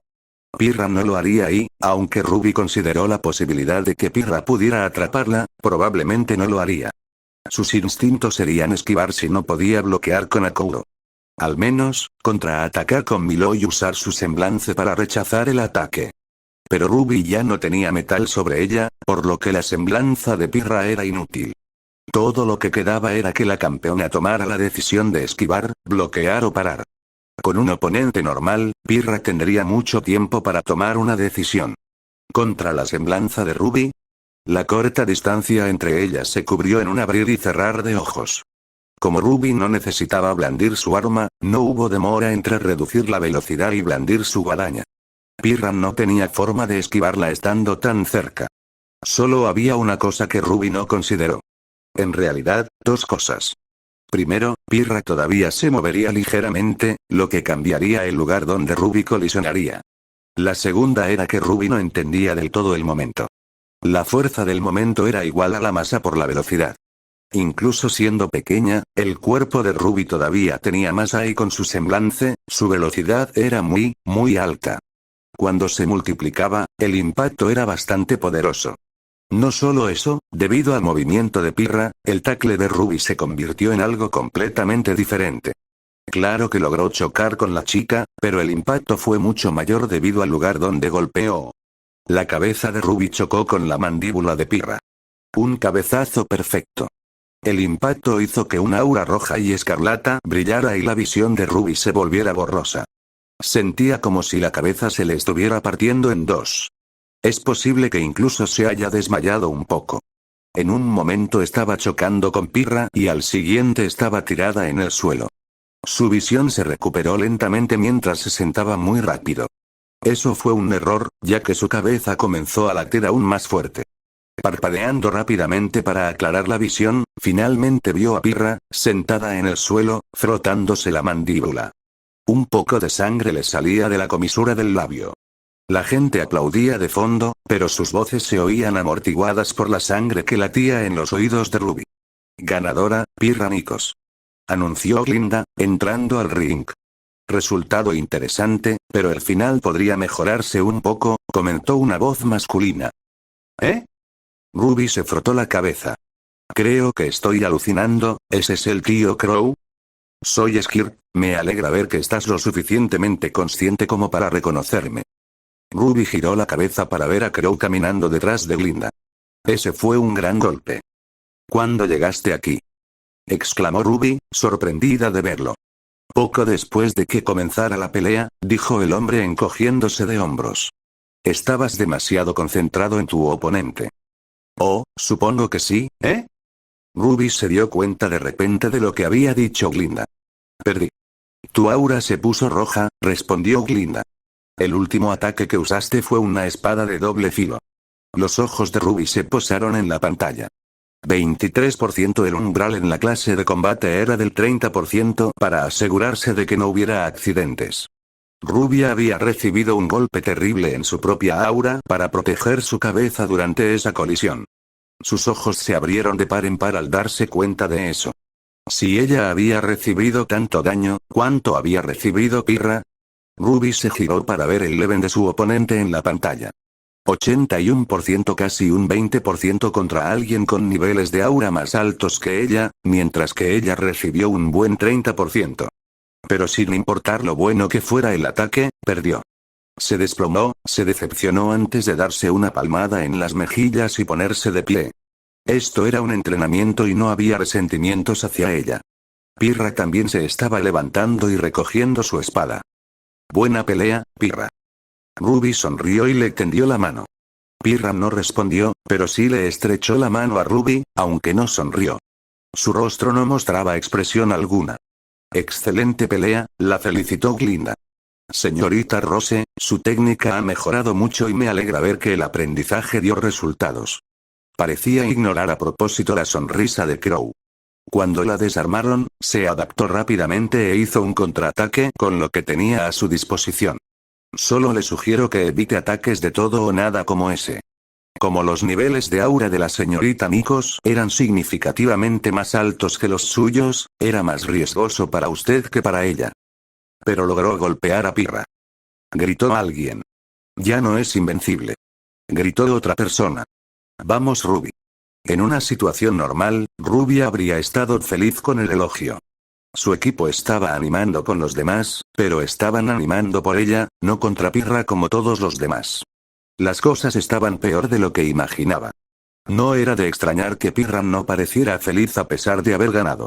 S1: Pirra no lo haría y, aunque Ruby consideró la posibilidad de que Pirra pudiera atraparla, probablemente no lo haría. Sus instintos serían esquivar si no podía bloquear con Akuro. Al menos, contraatacar con Milo y usar su semblance para rechazar el ataque. Pero Ruby ya no tenía metal sobre ella, por lo que la semblanza de Pirra era inútil. Todo lo que quedaba era que la campeona tomara la decisión de esquivar, bloquear o parar. Con un oponente normal, Pirra tendría mucho tiempo para tomar una decisión. Contra la semblanza de Ruby, la corta distancia entre ellas se cubrió en un abrir y cerrar de ojos. Como Ruby no necesitaba blandir su arma, no hubo demora entre reducir la velocidad y blandir su guadaña. Pirra no tenía forma de esquivarla estando tan cerca. Solo había una cosa que Ruby no consideró. En realidad, dos cosas. Primero, Pirra todavía se movería ligeramente, lo que cambiaría el lugar donde Ruby colisionaría. La segunda era que Ruby no entendía del todo el momento. La fuerza del momento era igual a la masa por la velocidad. Incluso siendo pequeña, el cuerpo de Ruby todavía tenía masa y con su semblance, su velocidad era muy, muy alta. Cuando se multiplicaba, el impacto era bastante poderoso. No solo eso, debido al movimiento de Pirra, el tackle de Ruby se convirtió en algo completamente diferente. Claro que logró chocar con la chica, pero el impacto fue mucho mayor debido al lugar donde golpeó. La cabeza de Ruby chocó con la mandíbula de Pirra. Un cabezazo perfecto. El impacto hizo que una aura roja y escarlata brillara y la visión de Ruby se volviera borrosa. Sentía como si la cabeza se le estuviera partiendo en dos. Es posible que incluso se haya desmayado un poco. En un momento estaba chocando con Pirra y al siguiente estaba tirada en el suelo. Su visión se recuperó lentamente mientras se sentaba muy rápido. Eso fue un error, ya que su cabeza comenzó a latir aún más fuerte. Parpadeando rápidamente para aclarar la visión, finalmente vio a Pirra, sentada en el suelo, frotándose la mandíbula. Un poco de sangre le salía de la comisura del labio. La gente aplaudía de fondo, pero sus voces se oían amortiguadas por la sangre que latía en los oídos de Ruby. Ganadora, Pirra Nikos. Anunció Glinda, entrando al ring. Resultado interesante, pero el final podría mejorarse un poco, comentó una voz masculina. ¿Eh? Ruby se frotó la cabeza. Creo que estoy alucinando, ¿ese es el tío Crow? Soy Skirk, me alegra ver que estás lo suficientemente consciente como para reconocerme. Ruby giró la cabeza para ver a Crow caminando detrás de Glinda. Ese fue un gran golpe. ¿Cuándo llegaste aquí? Exclamó Ruby, sorprendida de verlo. Poco después de que comenzara la pelea, dijo el hombre encogiéndose de hombros. Estabas demasiado concentrado en tu oponente. Oh, supongo que sí, ¿eh? Ruby se dio cuenta de repente de lo que había dicho Glinda. Perdí. Tu aura se puso roja, respondió Glinda. El último ataque que usaste fue una espada de doble filo. Los ojos de Ruby se posaron en la pantalla. 23%. El umbral en la clase de combate era del 30% para asegurarse de que no hubiera accidentes. Ruby había recibido un golpe terrible en su propia aura para proteger su cabeza durante esa colisión. Sus ojos se abrieron de par en par al darse cuenta de eso. Si ella había recibido tanto daño, ¿cuánto había recibido Pirra? Ruby se giró para ver el level de su oponente en la pantalla. 81%, casi un 20% contra alguien con niveles de aura más altos que ella, mientras que ella recibió un buen 30%. Pero sin importar lo bueno que fuera el ataque, perdió. Se desplomó, se decepcionó antes de darse una palmada en las mejillas y ponerse de pie. Esto era un entrenamiento y no había resentimientos hacia ella. Pirra también se estaba levantando y recogiendo su espada. Buena pelea, Pirra. Ruby sonrió y le tendió la mano. Pirra no respondió, pero sí le estrechó la mano a Ruby, aunque no sonrió. Su rostro no mostraba expresión alguna. Excelente pelea, la felicitó Glinda. Señorita Rose, su técnica ha mejorado mucho y me alegra ver que el aprendizaje dio resultados. Parecía ignorar a propósito la sonrisa de Crow. Cuando la desarmaron, se adaptó rápidamente e hizo un contraataque con lo que tenía a su disposición. Solo le sugiero que evite ataques de todo o nada como ese. Como los niveles de aura de la señorita Mikos eran significativamente más altos que los suyos, era más riesgoso para usted que para ella. Pero logró golpear a Pirra. Gritó alguien. Ya no es invencible. Gritó otra persona. Vamos, Ruby. En una situación normal, Ruby habría estado feliz con el elogio. Su equipo estaba animando con los demás, pero estaban animando por ella, no contra Pirra como todos los demás. Las cosas estaban peor de lo que imaginaba. No era de extrañar que Pirra no pareciera feliz a pesar de haber ganado.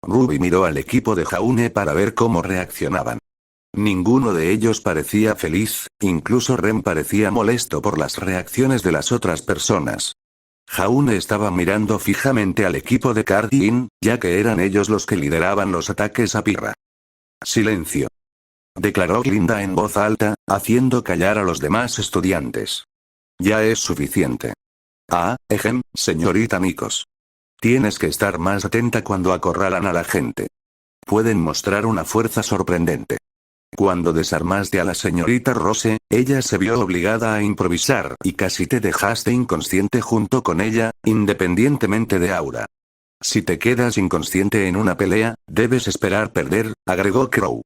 S1: Ruby miró al equipo de Jaune para ver cómo reaccionaban. Ninguno de ellos parecía feliz, incluso Ren parecía molesto por las reacciones de las otras personas. Jaune estaba mirando fijamente al equipo de Cardin, ya que eran ellos los que lideraban los ataques a Pirra. Silencio. Declaró Glinda en voz alta, haciendo callar a los demás estudiantes. Ya es suficiente. Señorita Mikos. Tienes que estar más atenta cuando acorralan a la gente. Pueden mostrar una fuerza sorprendente. Cuando desarmaste a la señorita Rose, ella se vio obligada a improvisar y casi te dejaste inconsciente junto con ella, independientemente de aura. Si te quedas inconsciente en una pelea, debes esperar perder, agregó Crow.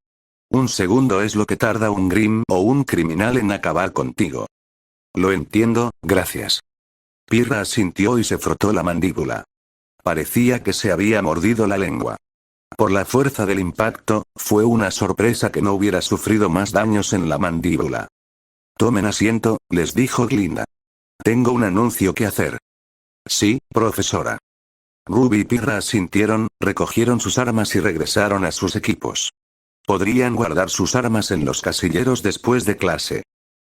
S1: Un segundo es lo que tarda un Grim o un criminal en acabar contigo. Lo entiendo, gracias. Pirra asintió y se frotó la mandíbula. Parecía que se había mordido la lengua. Por la fuerza del impacto, fue una sorpresa que no hubiera sufrido más daños en la mandíbula. Tomen asiento, les dijo Glinda. Tengo un anuncio que hacer. Sí, profesora. Ruby y Pirra asintieron, recogieron sus armas y regresaron a sus equipos. Podrían guardar sus armas en los casilleros después de clase.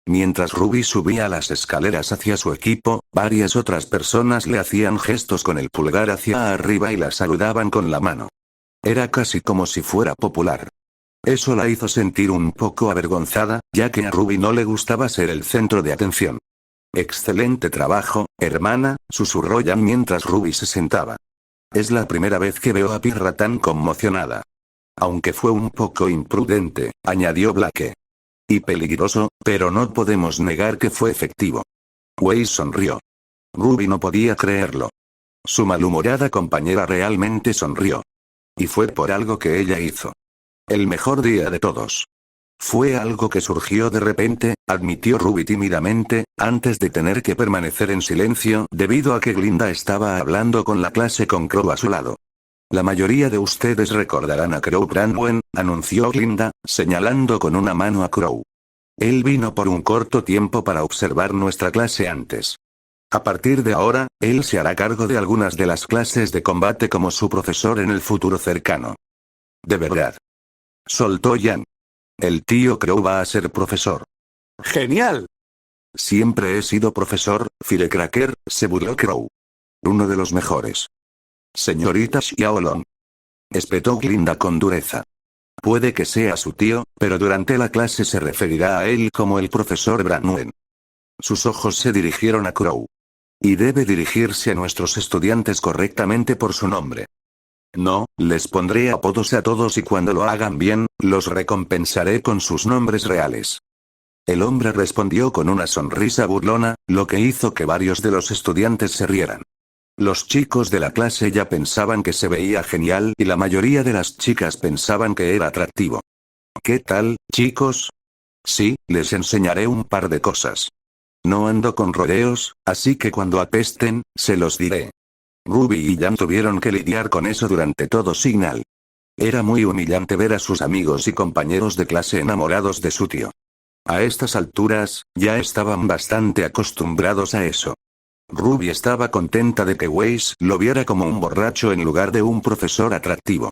S1: Mientras Ruby subía las escaleras hacia su equipo, varias otras personas le hacían gestos con el pulgar hacia arriba y la saludaban con la mano. Era casi como si fuera popular. Eso la hizo sentir un poco avergonzada, ya que a Ruby no le gustaba ser el centro de atención. Excelente trabajo, hermana, susurró Jan mientras Ruby se sentaba. Es la primera vez que veo a Pirra tan conmocionada. Aunque fue un poco imprudente, añadió Blake. Y peligroso, pero no podemos negar que fue efectivo. Wei sonrió. Ruby no podía creerlo. Su malhumorada compañera realmente sonrió. Y fue por algo que ella hizo. El mejor día de todos. Fue algo que surgió de repente, admitió Ruby tímidamente, antes de tener que permanecer en silencio debido a que Glinda estaba hablando con la clase con Crow a su lado. La mayoría de ustedes recordarán a Crow Brandwen, anunció Glinda, señalando con una mano a Crow. Él vino por un corto tiempo para observar nuestra clase antes. A partir de ahora, él se hará cargo de algunas de las clases de combate como su profesor en el futuro cercano. De verdad. Soltó Jan. El tío Crow va a ser profesor. ¡Genial! Siempre he sido profesor, Firecracker, se burló Crow. Uno de los mejores. Señorita Xiaolong. Espetó Glinda con dureza. Puede que sea su tío, pero durante la clase se referirá a él como el profesor Branwen. Sus ojos se dirigieron a Crow. Y debe dirigirse a nuestros estudiantes correctamente por su nombre. No, les pondré apodos a todos y cuando lo hagan bien, los recompensaré con sus nombres reales. El hombre respondió con una sonrisa burlona, lo que hizo que varios de los estudiantes se rieran. Los chicos de la clase ya pensaban que se veía genial y la mayoría de las chicas pensaban que era atractivo. ¿Qué tal, chicos? Sí, les enseñaré un par de cosas. No ando con rodeos, así que cuando apesten, se los diré. Ruby y Jan tuvieron que lidiar con eso durante todo Signal. Era muy humillante ver a sus amigos y compañeros de clase enamorados de su tío. A estas alturas, ya estaban bastante acostumbrados a eso. Ruby estaba contenta de que Weiss lo viera como un borracho en lugar de un profesor atractivo.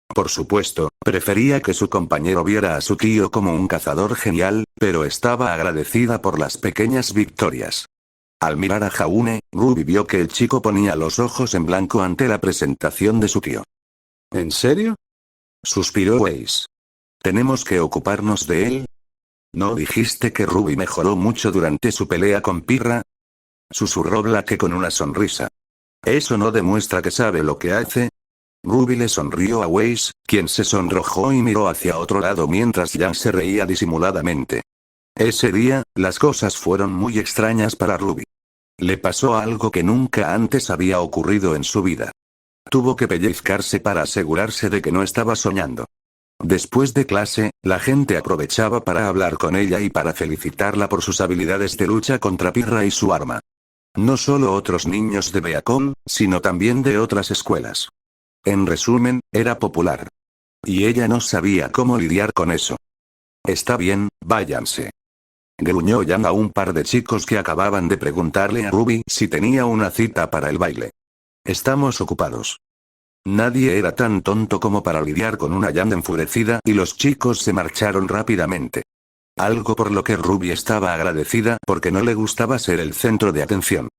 S1: Por supuesto, prefería que su compañero viera a su tío como un cazador genial, pero estaba agradecida por las pequeñas victorias. Al mirar a Jaune, Ruby vio que el chico ponía los ojos en blanco ante la presentación de su tío. ¿En serio? Suspiró Weiss. ¿Tenemos que ocuparnos de él? ¿No dijiste que Ruby mejoró mucho durante su pelea con Pirra? Susurró Blake con una sonrisa. ¿Eso no demuestra que sabe lo que hace? Ruby le sonrió a Weiss, quien se sonrojó y miró hacia otro lado mientras Jan se reía disimuladamente. Ese día, las cosas fueron muy extrañas para Ruby. Le pasó algo que nunca antes había ocurrido en su vida. Tuvo que pellizcarse para asegurarse de que no estaba soñando. Después de clase, la gente aprovechaba para hablar con ella y para felicitarla por sus habilidades de lucha contra Pirra y su arma. No solo otros niños de Beacon, sino también de otras escuelas. En resumen, era popular. Y ella no sabía cómo lidiar con eso. Está bien, váyanse. Gruñó Jan a un par de chicos que acababan de preguntarle a Ruby si tenía una cita para el baile. Estamos ocupados. Nadie era tan tonto como para lidiar con una Jan enfurecida y los chicos se marcharon rápidamente. Algo por lo que Ruby estaba agradecida porque no le gustaba ser el centro de atención.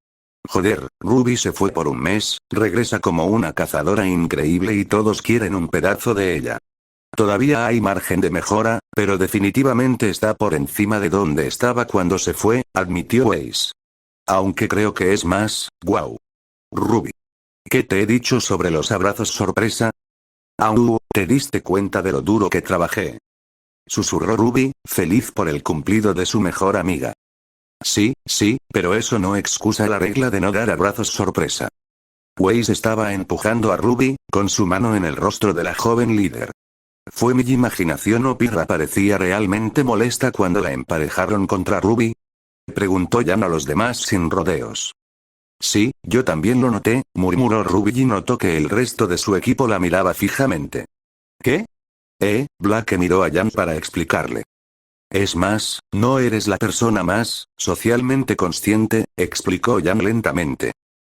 S1: Joder, Ruby se fue por un mes, regresa como una cazadora increíble y todos quieren un pedazo de ella. Todavía hay margen de mejora, pero definitivamente está por encima de donde estaba cuando se fue, admitió Weiss. Aunque creo que es más, wow. Ruby. ¿Qué te he dicho sobre los abrazos sorpresa? Aún, ¿te diste cuenta de lo duro que trabajé? Susurró Ruby, feliz por el cumplido de su mejor amiga. Sí, pero eso no excusa la regla de no dar abrazos sorpresa. Weiss estaba empujando a Ruby, con su mano en el rostro de la joven líder. ¿Fue mi imaginación o Pirra parecía realmente molesta cuando la emparejaron contra Ruby? Preguntó Jan a los demás sin rodeos. Sí, yo también lo noté, murmuró Ruby y notó que el resto de su equipo la miraba fijamente. ¿Qué? Blake miró a Jan para explicarle. Es más, no eres la persona más socialmente consciente, explicó Jan lentamente.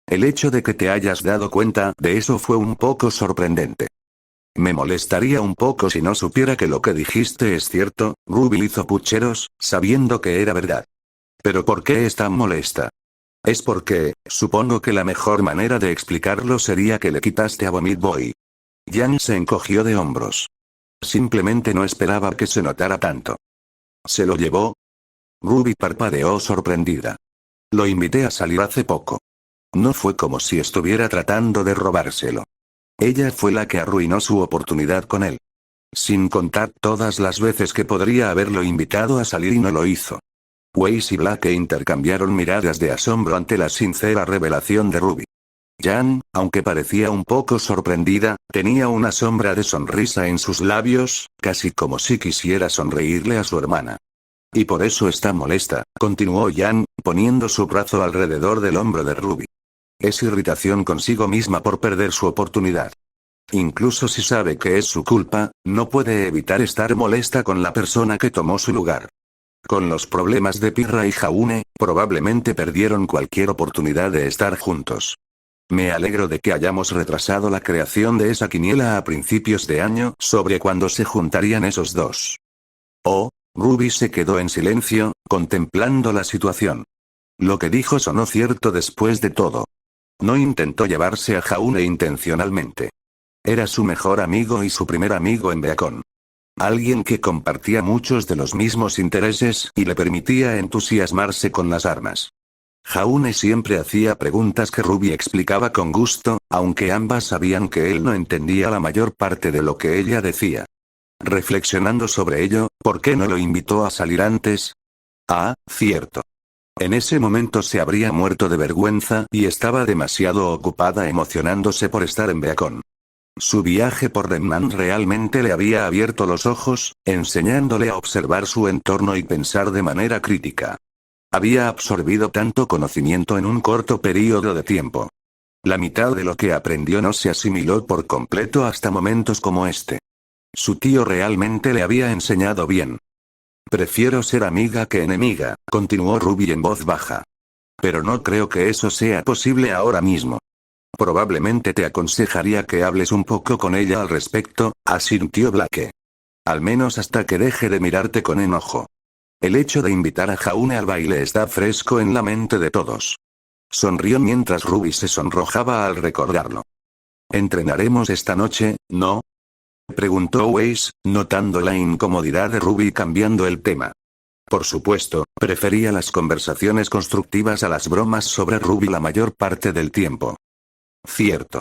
S1: El hecho de que te hayas dado cuenta de eso fue un poco sorprendente. Me molestaría un poco si no supiera que lo que dijiste es cierto, Ruby hizo pucheros, sabiendo que era verdad. ¿Pero por qué es tan molesta? Es porque, supongo que la mejor manera de explicarlo sería que le quitaste a Vomit Boy. Jan se encogió de hombros. Simplemente no esperaba que se notara tanto. ¿Se lo llevó? Ruby parpadeó sorprendida. Lo invité a salir hace poco. No fue como si estuviera tratando de robárselo. Ella fue la que arruinó su oportunidad con él. Sin contar todas las veces que podría haberlo invitado a salir y no lo hizo. Weiss y Blake intercambiaron miradas de asombro ante la sincera revelación de Ruby. Jan, aunque parecía un poco sorprendida, tenía una sombra de sonrisa en sus labios, casi como si quisiera sonreírle a su hermana. Y por eso está molesta, continuó Jan, poniendo su brazo alrededor del hombro de Ruby. Es irritación consigo misma por perder su oportunidad. Incluso si sabe que es su culpa, no puede evitar estar molesta con la persona que tomó su lugar. Con los problemas de Pirra y Jaune, probablemente perdieron cualquier oportunidad de estar juntos. Me alegro de que hayamos retrasado la creación de esa quiniela a principios de año sobre cuándo se juntarían esos dos. Oh, Ruby se quedó en silencio, contemplando la situación. Lo que dijo sonó cierto después de todo. No intentó llevarse a Jaune intencionalmente. Era su mejor amigo y su primer amigo en Beacon. Alguien que compartía muchos de los mismos intereses y le permitía entusiasmarse con las armas. Jaune siempre hacía preguntas que Ruby explicaba con gusto, aunque ambas sabían que él no entendía la mayor parte de lo que ella decía. Reflexionando sobre ello, ¿por qué no lo invitó a salir antes? Ah, cierto. En ese momento se habría muerto de vergüenza y estaba demasiado ocupada emocionándose por estar en Beacon. Su viaje por Remnant realmente le había abierto los ojos, enseñándole a observar su entorno y pensar de manera crítica. Había absorbido tanto conocimiento en un corto período de tiempo. La mitad de lo que aprendió no se asimiló por completo hasta momentos como este. Su tío realmente le había enseñado bien. Prefiero ser amiga que enemiga, continuó Ruby en voz baja. Pero no creo que eso sea posible ahora mismo. Probablemente te aconsejaría que hables un poco con ella al respecto, asintió Blake. Al menos hasta que deje de mirarte con enojo. El hecho de invitar a Jaune al baile está fresco en la mente de todos. Sonrió mientras Ruby se sonrojaba al recordarlo. ¿Entrenaremos esta noche, no? Preguntó Weiss, notando la incomodidad de Ruby cambiando el tema. Por supuesto, prefería las conversaciones constructivas a las bromas sobre Ruby la mayor parte del tiempo. Cierto.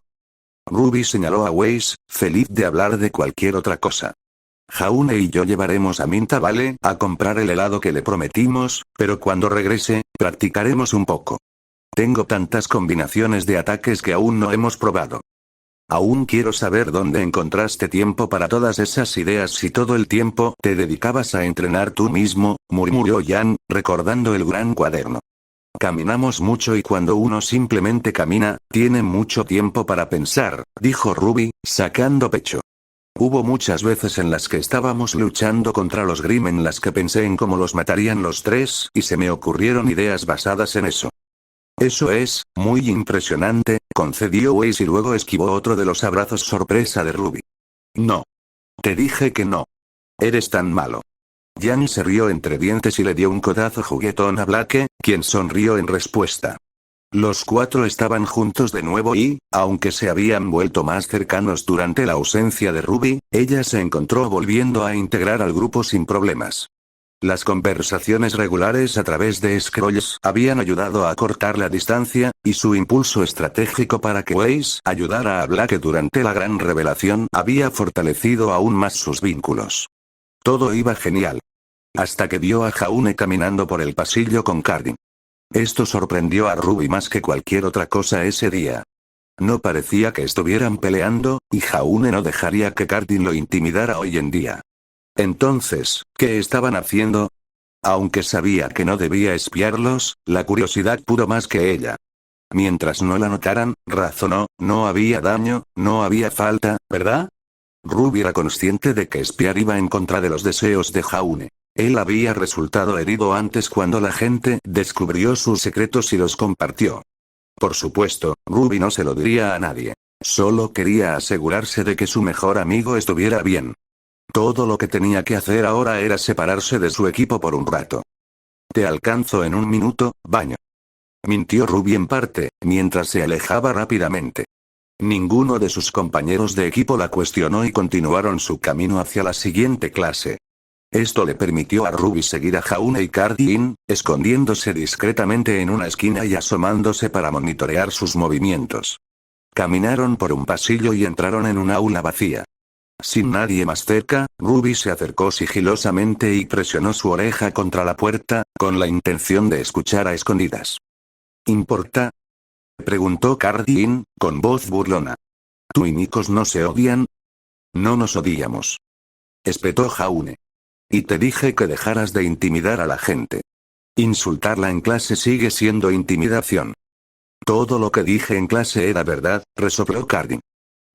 S1: Ruby señaló a Weiss, feliz de hablar de cualquier otra cosa. Jaune y yo llevaremos a Minta Vale a comprar el helado que le prometimos, pero cuando regrese, practicaremos un poco. Tengo tantas combinaciones de ataques que aún no hemos probado. Aún quiero saber dónde encontraste tiempo para todas esas ideas si todo el tiempo te dedicabas a entrenar tú mismo, murmuró Jan, recordando el gran cuaderno. Caminamos mucho y cuando uno simplemente camina, tiene mucho tiempo para pensar, dijo Ruby, sacando pecho. Hubo muchas veces en las que estábamos luchando contra los Grimm en las que pensé en cómo los matarían los tres y se me ocurrieron ideas basadas en eso. Eso es, muy impresionante, concedió Weiss y luego esquivó otro de los abrazos sorpresa de Ruby. No. Te dije que no. Eres tan malo. Jan se rió entre dientes y le dio un codazo juguetón a Blake, quien sonrió en respuesta. Los cuatro estaban juntos de nuevo y, aunque se habían vuelto más cercanos durante la ausencia de Ruby, ella se encontró volviendo a integrar al grupo sin problemas. Las conversaciones regulares a través de Scrolls habían ayudado a cortar la distancia, y su impulso estratégico para que Weiss ayudara a Blake durante la gran revelación había fortalecido aún más sus vínculos. Todo iba genial. Hasta que vio a Jaune caminando por el pasillo con Cardin. Esto sorprendió a Ruby más que cualquier otra cosa ese día. No parecía que estuvieran peleando, y Jaune no dejaría que Cardin lo intimidara hoy en día. Entonces, ¿qué estaban haciendo? Aunque sabía que no debía espiarlos, la curiosidad pudo más que ella. Mientras no la notaran, razonó, no había daño, no había falta, ¿verdad? Ruby era consciente de que espiar iba en contra de los deseos de Jaune. Él había resultado herido antes cuando la gente descubrió sus secretos y los compartió. Por supuesto, Ruby no se lo diría a nadie. Solo quería asegurarse de que su mejor amigo estuviera bien. Todo lo que tenía que hacer ahora era separarse de su equipo por un rato. Te alcanzo en un minuto, baño. Mintió Ruby en parte, mientras se alejaba rápidamente. Ninguno de sus compañeros de equipo la cuestionó y continuaron su camino hacia la siguiente clase. Esto le permitió a Ruby seguir a Jaune y Cardin, escondiéndose discretamente en una esquina y asomándose para monitorear sus movimientos. Caminaron por un pasillo y entraron en un aula vacía. Sin nadie más cerca, Ruby se acercó sigilosamente y presionó su oreja contra la puerta, con la intención de escuchar a escondidas. ¿Importa? Preguntó Cardin, con voz burlona. ¿Tú y Nikos no se odian? No nos odiamos. Espetó Jaune. Y te dije que dejaras de intimidar a la gente. Insultarla en clase sigue siendo intimidación. Todo lo que dije en clase era verdad, resopló Cardin.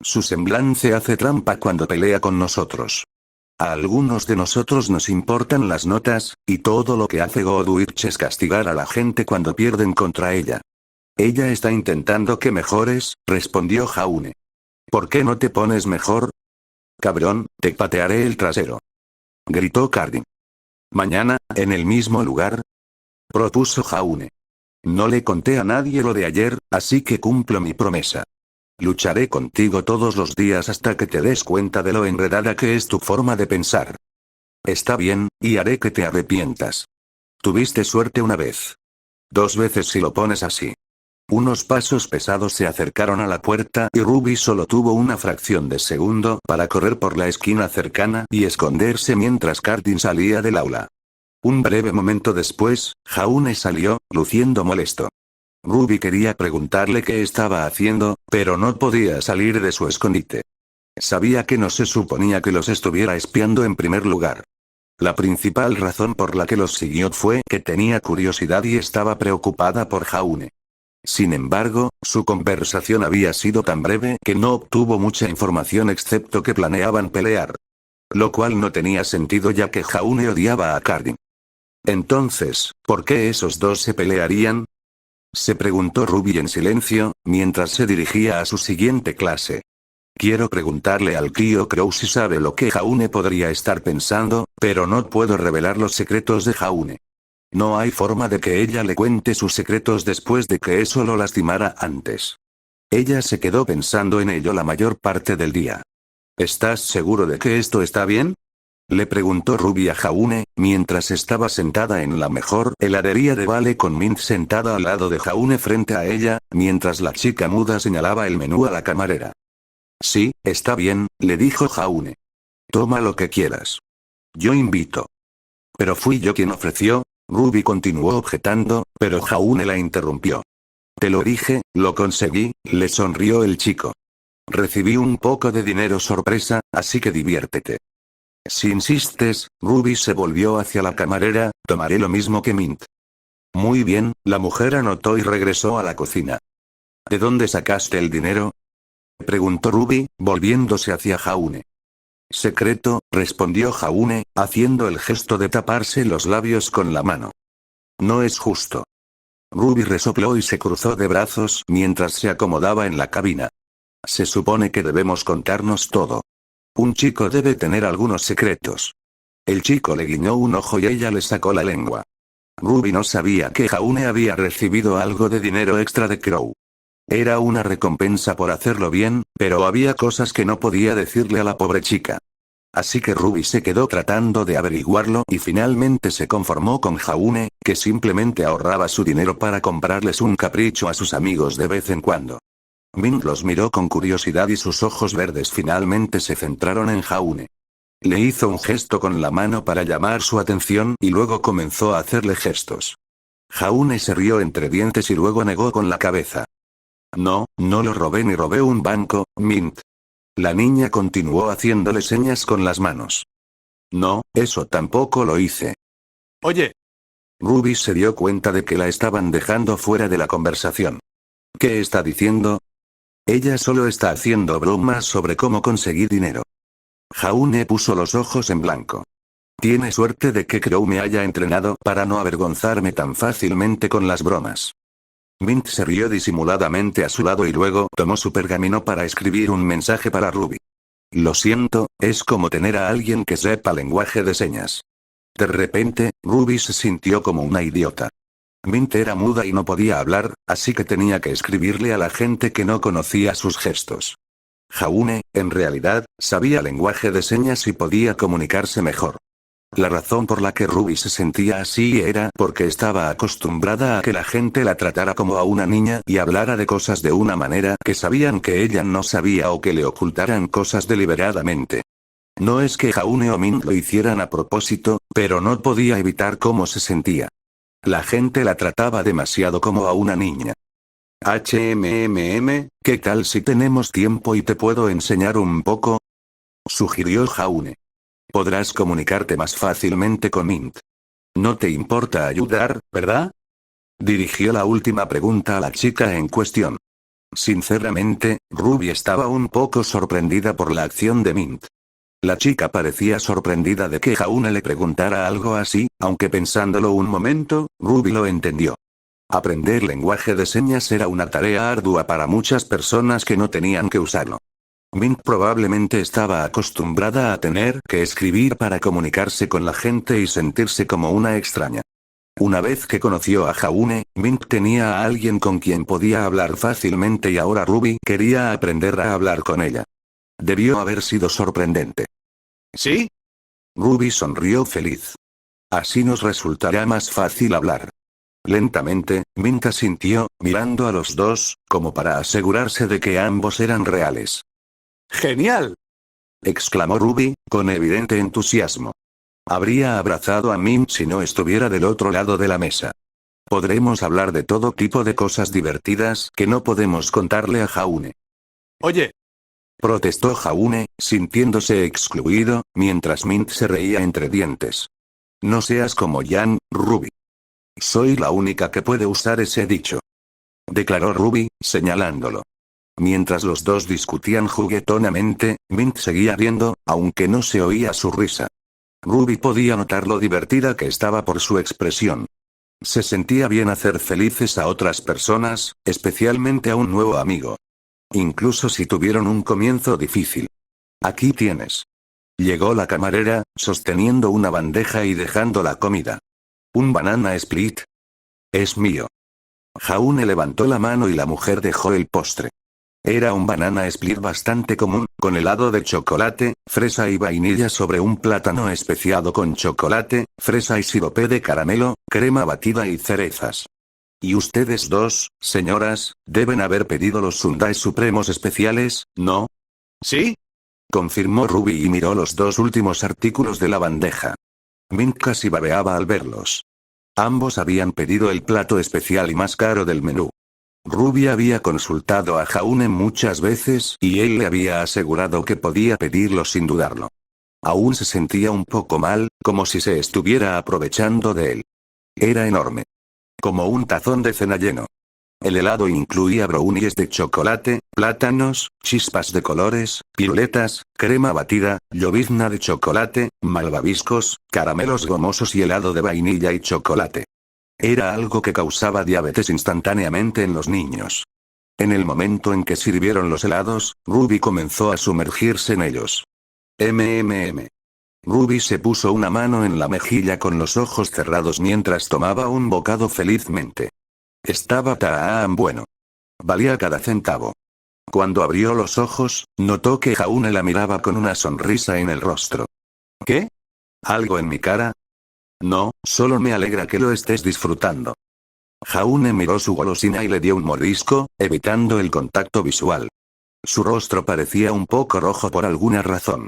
S1: Su semblante hace trampa cuando pelea con nosotros. A algunos de nosotros nos importan las notas, y todo lo que hace Godwitch es castigar a la gente cuando pierden contra ella. Ella está intentando que mejores, respondió Jaune. ¿Por qué no te pones mejor? Cabrón, te patearé el trasero. Gritó Cardin. Mañana, en el mismo lugar, propuso Jaune. No le conté a nadie lo de ayer, así que cumplo mi promesa. Lucharé contigo todos los días hasta que te des cuenta de lo enredada que es tu forma de pensar. Está bien, y haré que te arrepientas. Tuviste suerte una vez. 2 veces si lo pones así. Unos pasos pesados se acercaron a la puerta y Ruby solo tuvo una fracción de segundo para correr por la esquina cercana y esconderse mientras Cardin salía del aula. Un breve momento después, Jaune salió, luciendo molesto. Ruby quería preguntarle qué estaba haciendo, pero no podía salir de su escondite. Sabía que no se suponía que los estuviera espiando en primer lugar. La principal razón por la que los siguió fue que tenía curiosidad y estaba preocupada por Jaune. Sin embargo, su conversación había sido tan breve que no obtuvo mucha información excepto que planeaban pelear. Lo cual no tenía sentido ya que Jaune odiaba a Cardin. Entonces, ¿por qué esos dos se pelearían? Se preguntó Ruby en silencio, mientras se dirigía a su siguiente clase. Quiero preguntarle al tío Crow si sabe lo que Jaune podría estar pensando, pero no puedo revelar los secretos de Jaune. No hay forma de que ella le cuente sus secretos después de que eso lo lastimara antes. Ella se quedó pensando en ello la mayor parte del día. ¿Estás seguro de que esto está bien? Le preguntó Ruby a Jaune, mientras estaba sentada en la mejor heladería de Vale con Mint sentada al lado de Jaune frente a ella, mientras la chica muda señalaba el menú a la camarera. Sí, está bien, le dijo Jaune. Toma lo que quieras. Yo invito. Pero fui yo quien ofreció. Ruby continuó objetando, pero Jaune la interrumpió. Te lo dije, lo conseguí, le sonrió el chico. Recibí un poco de dinero sorpresa, así que diviértete. Si insistes, Ruby se volvió hacia la camarera, tomaré lo mismo que Mint. Muy bien, la mujer anotó y regresó a la cocina. ¿De dónde sacaste el dinero? Preguntó Ruby, volviéndose hacia Jaune. Secreto, respondió Jaune, haciendo el gesto de taparse los labios con la mano. No es justo. Ruby resopló y se cruzó de brazos mientras se acomodaba en la cabina. Se supone que debemos contarnos todo. Un chico debe tener algunos secretos. El chico le guiñó un ojo y ella le sacó la lengua. Ruby no sabía que Jaune había recibido algo de dinero extra de Crow. Era una recompensa por hacerlo bien, pero había cosas que no podía decirle a la pobre chica. Así que Ruby se quedó tratando de averiguarlo y finalmente se conformó con Jaune, que simplemente ahorraba su dinero para comprarles un capricho a sus amigos de vez en cuando. Mint los miró con curiosidad y sus ojos verdes finalmente se centraron en Jaune. Le hizo un gesto con la mano para llamar su atención y luego comenzó a hacerle gestos. Jaune se rió entre dientes y luego negó con la cabeza. No, no lo robé ni robé un banco, Mint. La niña continuó haciéndole señas con las manos. No, eso tampoco lo hice.
S2: Oye.
S1: Ruby se dio cuenta de que la estaban dejando fuera de la conversación. ¿Qué está diciendo? Ella solo está haciendo bromas sobre cómo conseguir dinero. Jaune puso los ojos en blanco. Tiene suerte de que Crow me haya entrenado para no avergonzarme tan fácilmente con las bromas. Mint se rió disimuladamente a su lado y luego tomó su pergamino para escribir un mensaje para Ruby. Lo siento, es como tener a alguien que sepa lenguaje de señas. De repente, Ruby se sintió como una idiota. Mint era muda y no podía hablar, así que tenía que escribirle a la gente que no conocía sus gestos. Jaune, en realidad, sabía lenguaje de señas y podía comunicarse mejor. La razón por la que Ruby se sentía así era porque estaba acostumbrada a que la gente la tratara como a una niña y hablara de cosas de una manera que sabían que ella no sabía o que le ocultaran cosas deliberadamente. No es que Jaune o Mint lo hicieran a propósito, pero no podía evitar cómo se sentía. La gente la trataba demasiado como a una niña. ¿qué tal si tenemos tiempo y te puedo enseñar un poco? Sugirió Jaune. Podrás comunicarte más fácilmente con Mint. No te importa ayudar, ¿verdad? Dirigió la última pregunta a la chica en cuestión. Sinceramente, Ruby estaba un poco sorprendida por la acción de Mint. La chica parecía sorprendida de que Jaune le preguntara algo así, aunque pensándolo un momento, Ruby lo entendió. Aprender lenguaje de señas era una tarea ardua para muchas personas que no tenían que usarlo. Mint probablemente estaba acostumbrada a tener que escribir para comunicarse con la gente y sentirse como una extraña. Una vez que conoció a Jaune, Mint tenía a alguien con quien podía hablar fácilmente y ahora Ruby quería aprender a hablar con ella. Debió haber sido sorprendente.
S2: ¿Sí?
S1: Ruby sonrió feliz. Así nos resultará más fácil hablar. Lentamente, Mint asintió, mirando a los dos, como para asegurarse de que ambos eran reales.
S2: ¡Genial!
S1: Exclamó Ruby, con evidente entusiasmo. Habría abrazado a Mint si no estuviera del otro lado de la mesa. Podremos hablar de todo tipo de cosas divertidas que no podemos contarle a Jaune.
S2: Oye,
S1: Protestó Jaune, sintiéndose excluido, mientras Mint se reía entre dientes. No seas como Jan, Ruby. Soy la única que puede usar ese dicho. Declaró Ruby, señalándolo. Mientras los dos discutían juguetonamente, Mint seguía riendo, aunque no se oía su risa. Ruby podía notar lo divertida que estaba por su expresión. Se sentía bien hacer felices a otras personas, especialmente a un nuevo amigo. Incluso si tuvieron un comienzo difícil. Aquí tienes. Llegó la camarera, sosteniendo una bandeja y dejando la comida. ¿Un banana split? Es mío. Jaune levantó la mano y la mujer dejó el postre. Era un banana split bastante común, con helado de chocolate, fresa y vainilla sobre un plátano especiado con chocolate, fresa y sirope de caramelo, crema batida y cerezas. Y ustedes dos, señoras, deben haber pedido los sundaes supremos especiales, ¿no?
S2: ¿sí?
S1: Confirmó Ruby y miró los dos últimos artículos de la bandeja. Mint casi babeaba al verlos. Ambos habían pedido el plato especial y más caro del menú. Ruby había consultado a Jaune muchas veces y él le había asegurado que podía pedirlo sin dudarlo. Aún se sentía un poco mal, como si se estuviera aprovechando de él. Era enorme. Como un tazón de cena lleno. El helado incluía brownies de chocolate, plátanos, chispas de colores, piruletas, crema batida, llovizna de chocolate, malvaviscos, caramelos gomosos y helado de vainilla y chocolate. Era algo que causaba diabetes instantáneamente en los niños. En el momento en que sirvieron los helados, Ruby comenzó a sumergirse en ellos. Ruby se puso una mano en la mejilla con los ojos cerrados mientras tomaba un bocado felizmente. Estaba tan bueno. Valía cada centavo. Cuando abrió los ojos, notó que Jaune la miraba con una sonrisa en el rostro. ¿Qué? ¿Algo en mi cara? No, solo me alegra que lo estés disfrutando. Jaune miró su golosina y le dio un mordisco, evitando el contacto visual. Su rostro parecía un poco rojo por alguna razón.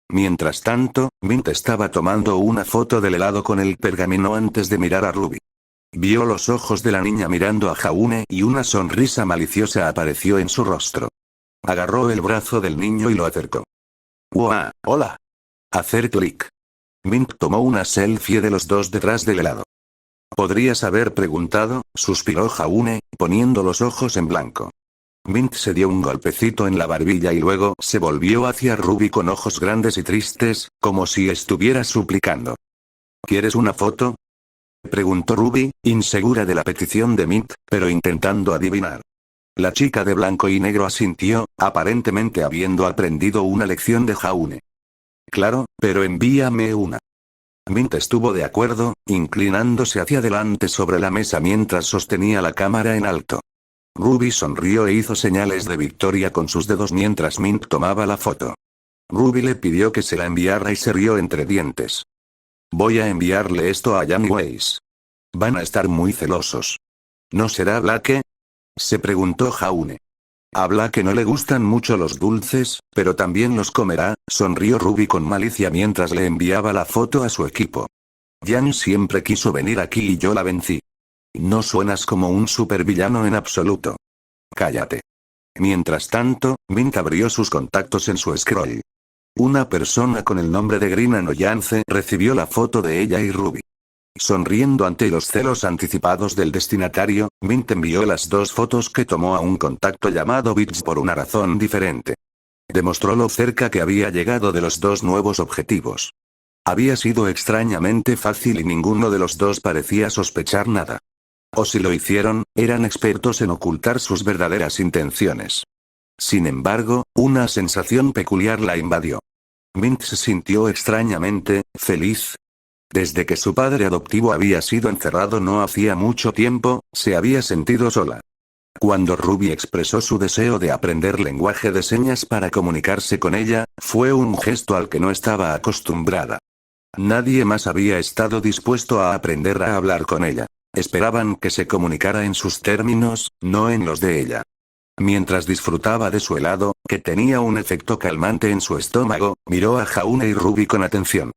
S1: Mientras tanto, Mint estaba tomando una foto del helado con el pergamino antes de mirar a Ruby. Vio los ojos de la niña mirando a Jaune y una sonrisa maliciosa apareció en su rostro. Agarró el brazo del niño y lo acercó. ¡Wow!
S2: Hola.
S1: Hacer clic. Mint tomó una selfie de los dos detrás del helado. Podrías haber preguntado, suspiró Jaune, poniendo los ojos en blanco. Mint se dio un golpecito en la barbilla y luego se volvió hacia Ruby con ojos grandes y tristes, como si estuviera suplicando. ¿Quieres una foto? Preguntó Ruby, insegura de la petición de Mint, pero intentando adivinar. La chica de blanco y negro asintió, aparentemente habiendo aprendido una lección de Jaune. Claro, pero envíame una. Mint estuvo de acuerdo, inclinándose hacia adelante sobre la mesa mientras sostenía la cámara en alto. Ruby sonrió e hizo señales de victoria con sus dedos mientras Mint tomaba la foto. Ruby le pidió que se la enviara y se rió entre dientes. Voy a enviarle esto a Jan y Weiss. Van a estar muy celosos. ¿No será Blake? Se preguntó Jaune. A Blake no le gustan mucho los dulces, pero también los comerá, sonrió Ruby con malicia mientras le enviaba la foto a su equipo. Jan siempre quiso venir aquí y yo la vencí. No suenas como un supervillano en absoluto. Cállate. Mientras tanto, Mint abrió sus contactos en su scroll. Una persona con el nombre de Grinan Oyance recibió la foto de ella y Ruby. Sonriendo ante los celos anticipados del destinatario, Mint envió las dos fotos que tomó a un contacto llamado Bits por una razón diferente. Demostró lo cerca que había llegado de los dos nuevos objetivos. Había sido extrañamente fácil y ninguno de los dos parecía sospechar nada. O si lo hicieron, eran expertos en ocultar sus verdaderas intenciones. Sin embargo, una sensación peculiar la invadió. Mint se sintió extrañamente feliz. Desde que su padre adoptivo había sido encerrado no hacía mucho tiempo, se había sentido sola. Cuando Ruby expresó su deseo de aprender lenguaje de señas para comunicarse con ella, fue un gesto al que no estaba acostumbrada. Nadie más había estado dispuesto a aprender a hablar con ella. Esperaban que se comunicara en sus términos, no en los de ella. Mientras disfrutaba de su helado, que tenía un efecto calmante en su estómago, miró a Jaune y Ruby con atención.